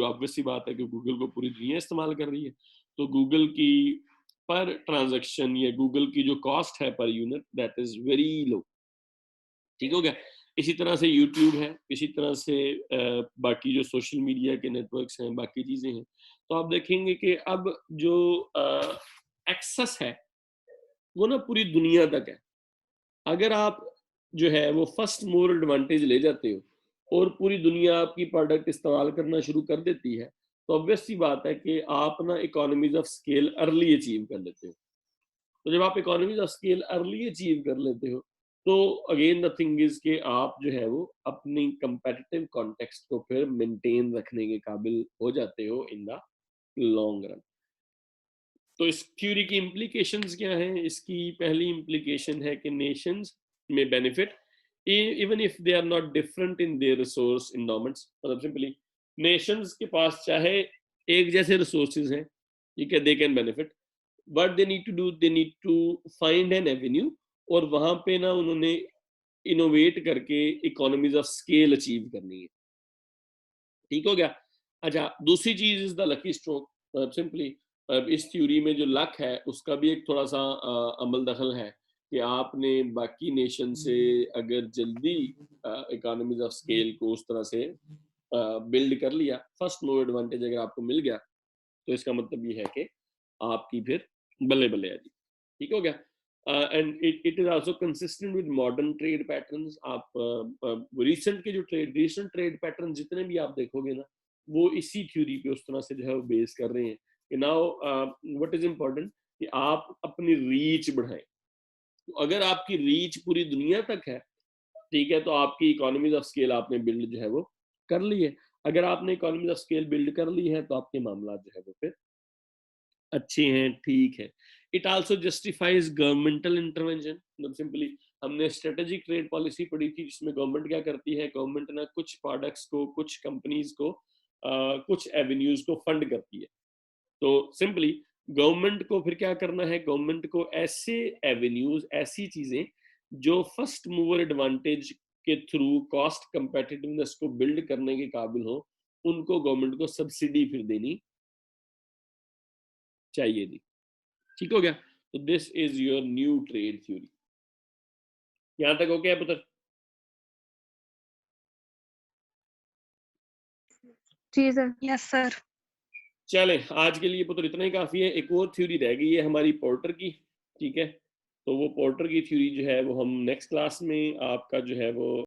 ऑब्वियस सी बात है कि गूगल को पूरी दुनिया इस्तेमाल कर रही है, तो गूगल की पर ट्रांजैक्शन या गूगल की जो कॉस्ट है per unit that is very low. ठीक हो गया? इसी तरह से यूट्यूब है, इसी तरह से बाकी जो सोशल मीडिया के नेटवर्क्स हैं, बाकी चीजें हैं, तो आप देखेंगे कि अब जो एक्सेस है वो ना पूरी दुनिया तक है। अगर आप जो है वो फर्स्ट मूवर एडवांटेज ले जाते हो और पूरी दुनिया आपकी प्रोडक्ट इस्तेमाल करना शुरू कर देती है, तो ऑब्वियस सी बात है कि आप ना economies of scale early achieve कर लेते हो। तो जब आप economies of scale early achieve कर लेते हो, तो अगेन द थिंग इज कि आप जो है वो अपनी कंपेटिटिव कॉन्टेक्स्ट को फिर मेंटेन रखने के काबिल हो जाते हो इन द लॉन्ग रन। तो इस थ्योरी की इम्प्लीकेशंस क्या हैं? इसकी पहली इम्प्लीकेशन है कि नेशंस में benefit even if they are not different in their resource endowments. मतलब सिंपली नेशंस के पास चाहे एक जैसे रिसोर्सेज हैं, ठीक है, they can benefit, but they need to find an avenue, और वहां पे ना उन्होंने इनोवेट करके इकोनॉमीज ऑफ स्केल अचीव करनी है। ठीक हो गया। अच्छा, दूसरी चीज is the lucky stroke. Simply इस थ्योरी में जो लक है उसका भी एक थोड़ा सा अमल दखल है कि आपने बाकी नेशन से अगर जल्दी इकोनॉमीज ऑफ स्केल को उस तरह से बिल्ड कर लिया, फर्स्ट मूव एडवांटेज अगर आपको मिल गया, तो इसका मतलब ये है कि आपकी फिर बल्ले बल्ले है जी। ठीक हो गया। And it is also consistent with modern trade patterns. आप रिसेंट के जो रीसेंट ट्रेड पैटर्न जितने भी आप देखोगे ना, वो इसी थ्योरी पे उस तरह से जो है वो बेस कर रहे हैं कि नाउ व्हाट इज इम्पोर्टेंट कि आप अपनी रीच बढ़ाएं। तो अगर आपकी रीच पूरी दुनिया तक है, ठीक है, तो आपकी इकोनॉमीज ऑफ स्केल आपने बिल्ड जो है वो कर ली है। अगर आपने इकोनॉमीज ऑफ स्केल बिल्ड कर ली है, तो आपके मामला जो है वो फिर अच्छे हैं, ठीक है। It also justifies governmental intervention. मतलब सिंपली हमने स्ट्रेटेजिक ट्रेड पॉलिसी पढ़ी थी, जिसमें गवर्नमेंट क्या करती है, गवर्नमेंट ना कुछ प्रोडक्ट्स को, कुछ कंपनीज को, कुछ एवेन्यूज को फंड करती है। तो सिंपली गवर्नमेंट को फिर क्या करना है, गवर्नमेंट को ऐसे एवेन्यूज, ऐसी चीजें जो फर्स्ट मूवर एडवांटेज के थ्रू कॉस्ट कंपेटिटिवनेस को बिल्ड करने के काबिल हो, उनको गवर्नमेंट को सब्सिडी फिर देनी चाहिए थी। ठीक हो गया। तो this is your new trade theory. यहां तक हो गया पुत्र? जी सर। Yes sir. चले, आज के लिए पुत्र इतना ही काफी है। एक और थ्योरी रह गई है हमारी पोर्टर की, ठीक है। तो वो पोर्टर की थ्योरी जो है वो हम नेक्स्ट क्लास में आपका जो है वो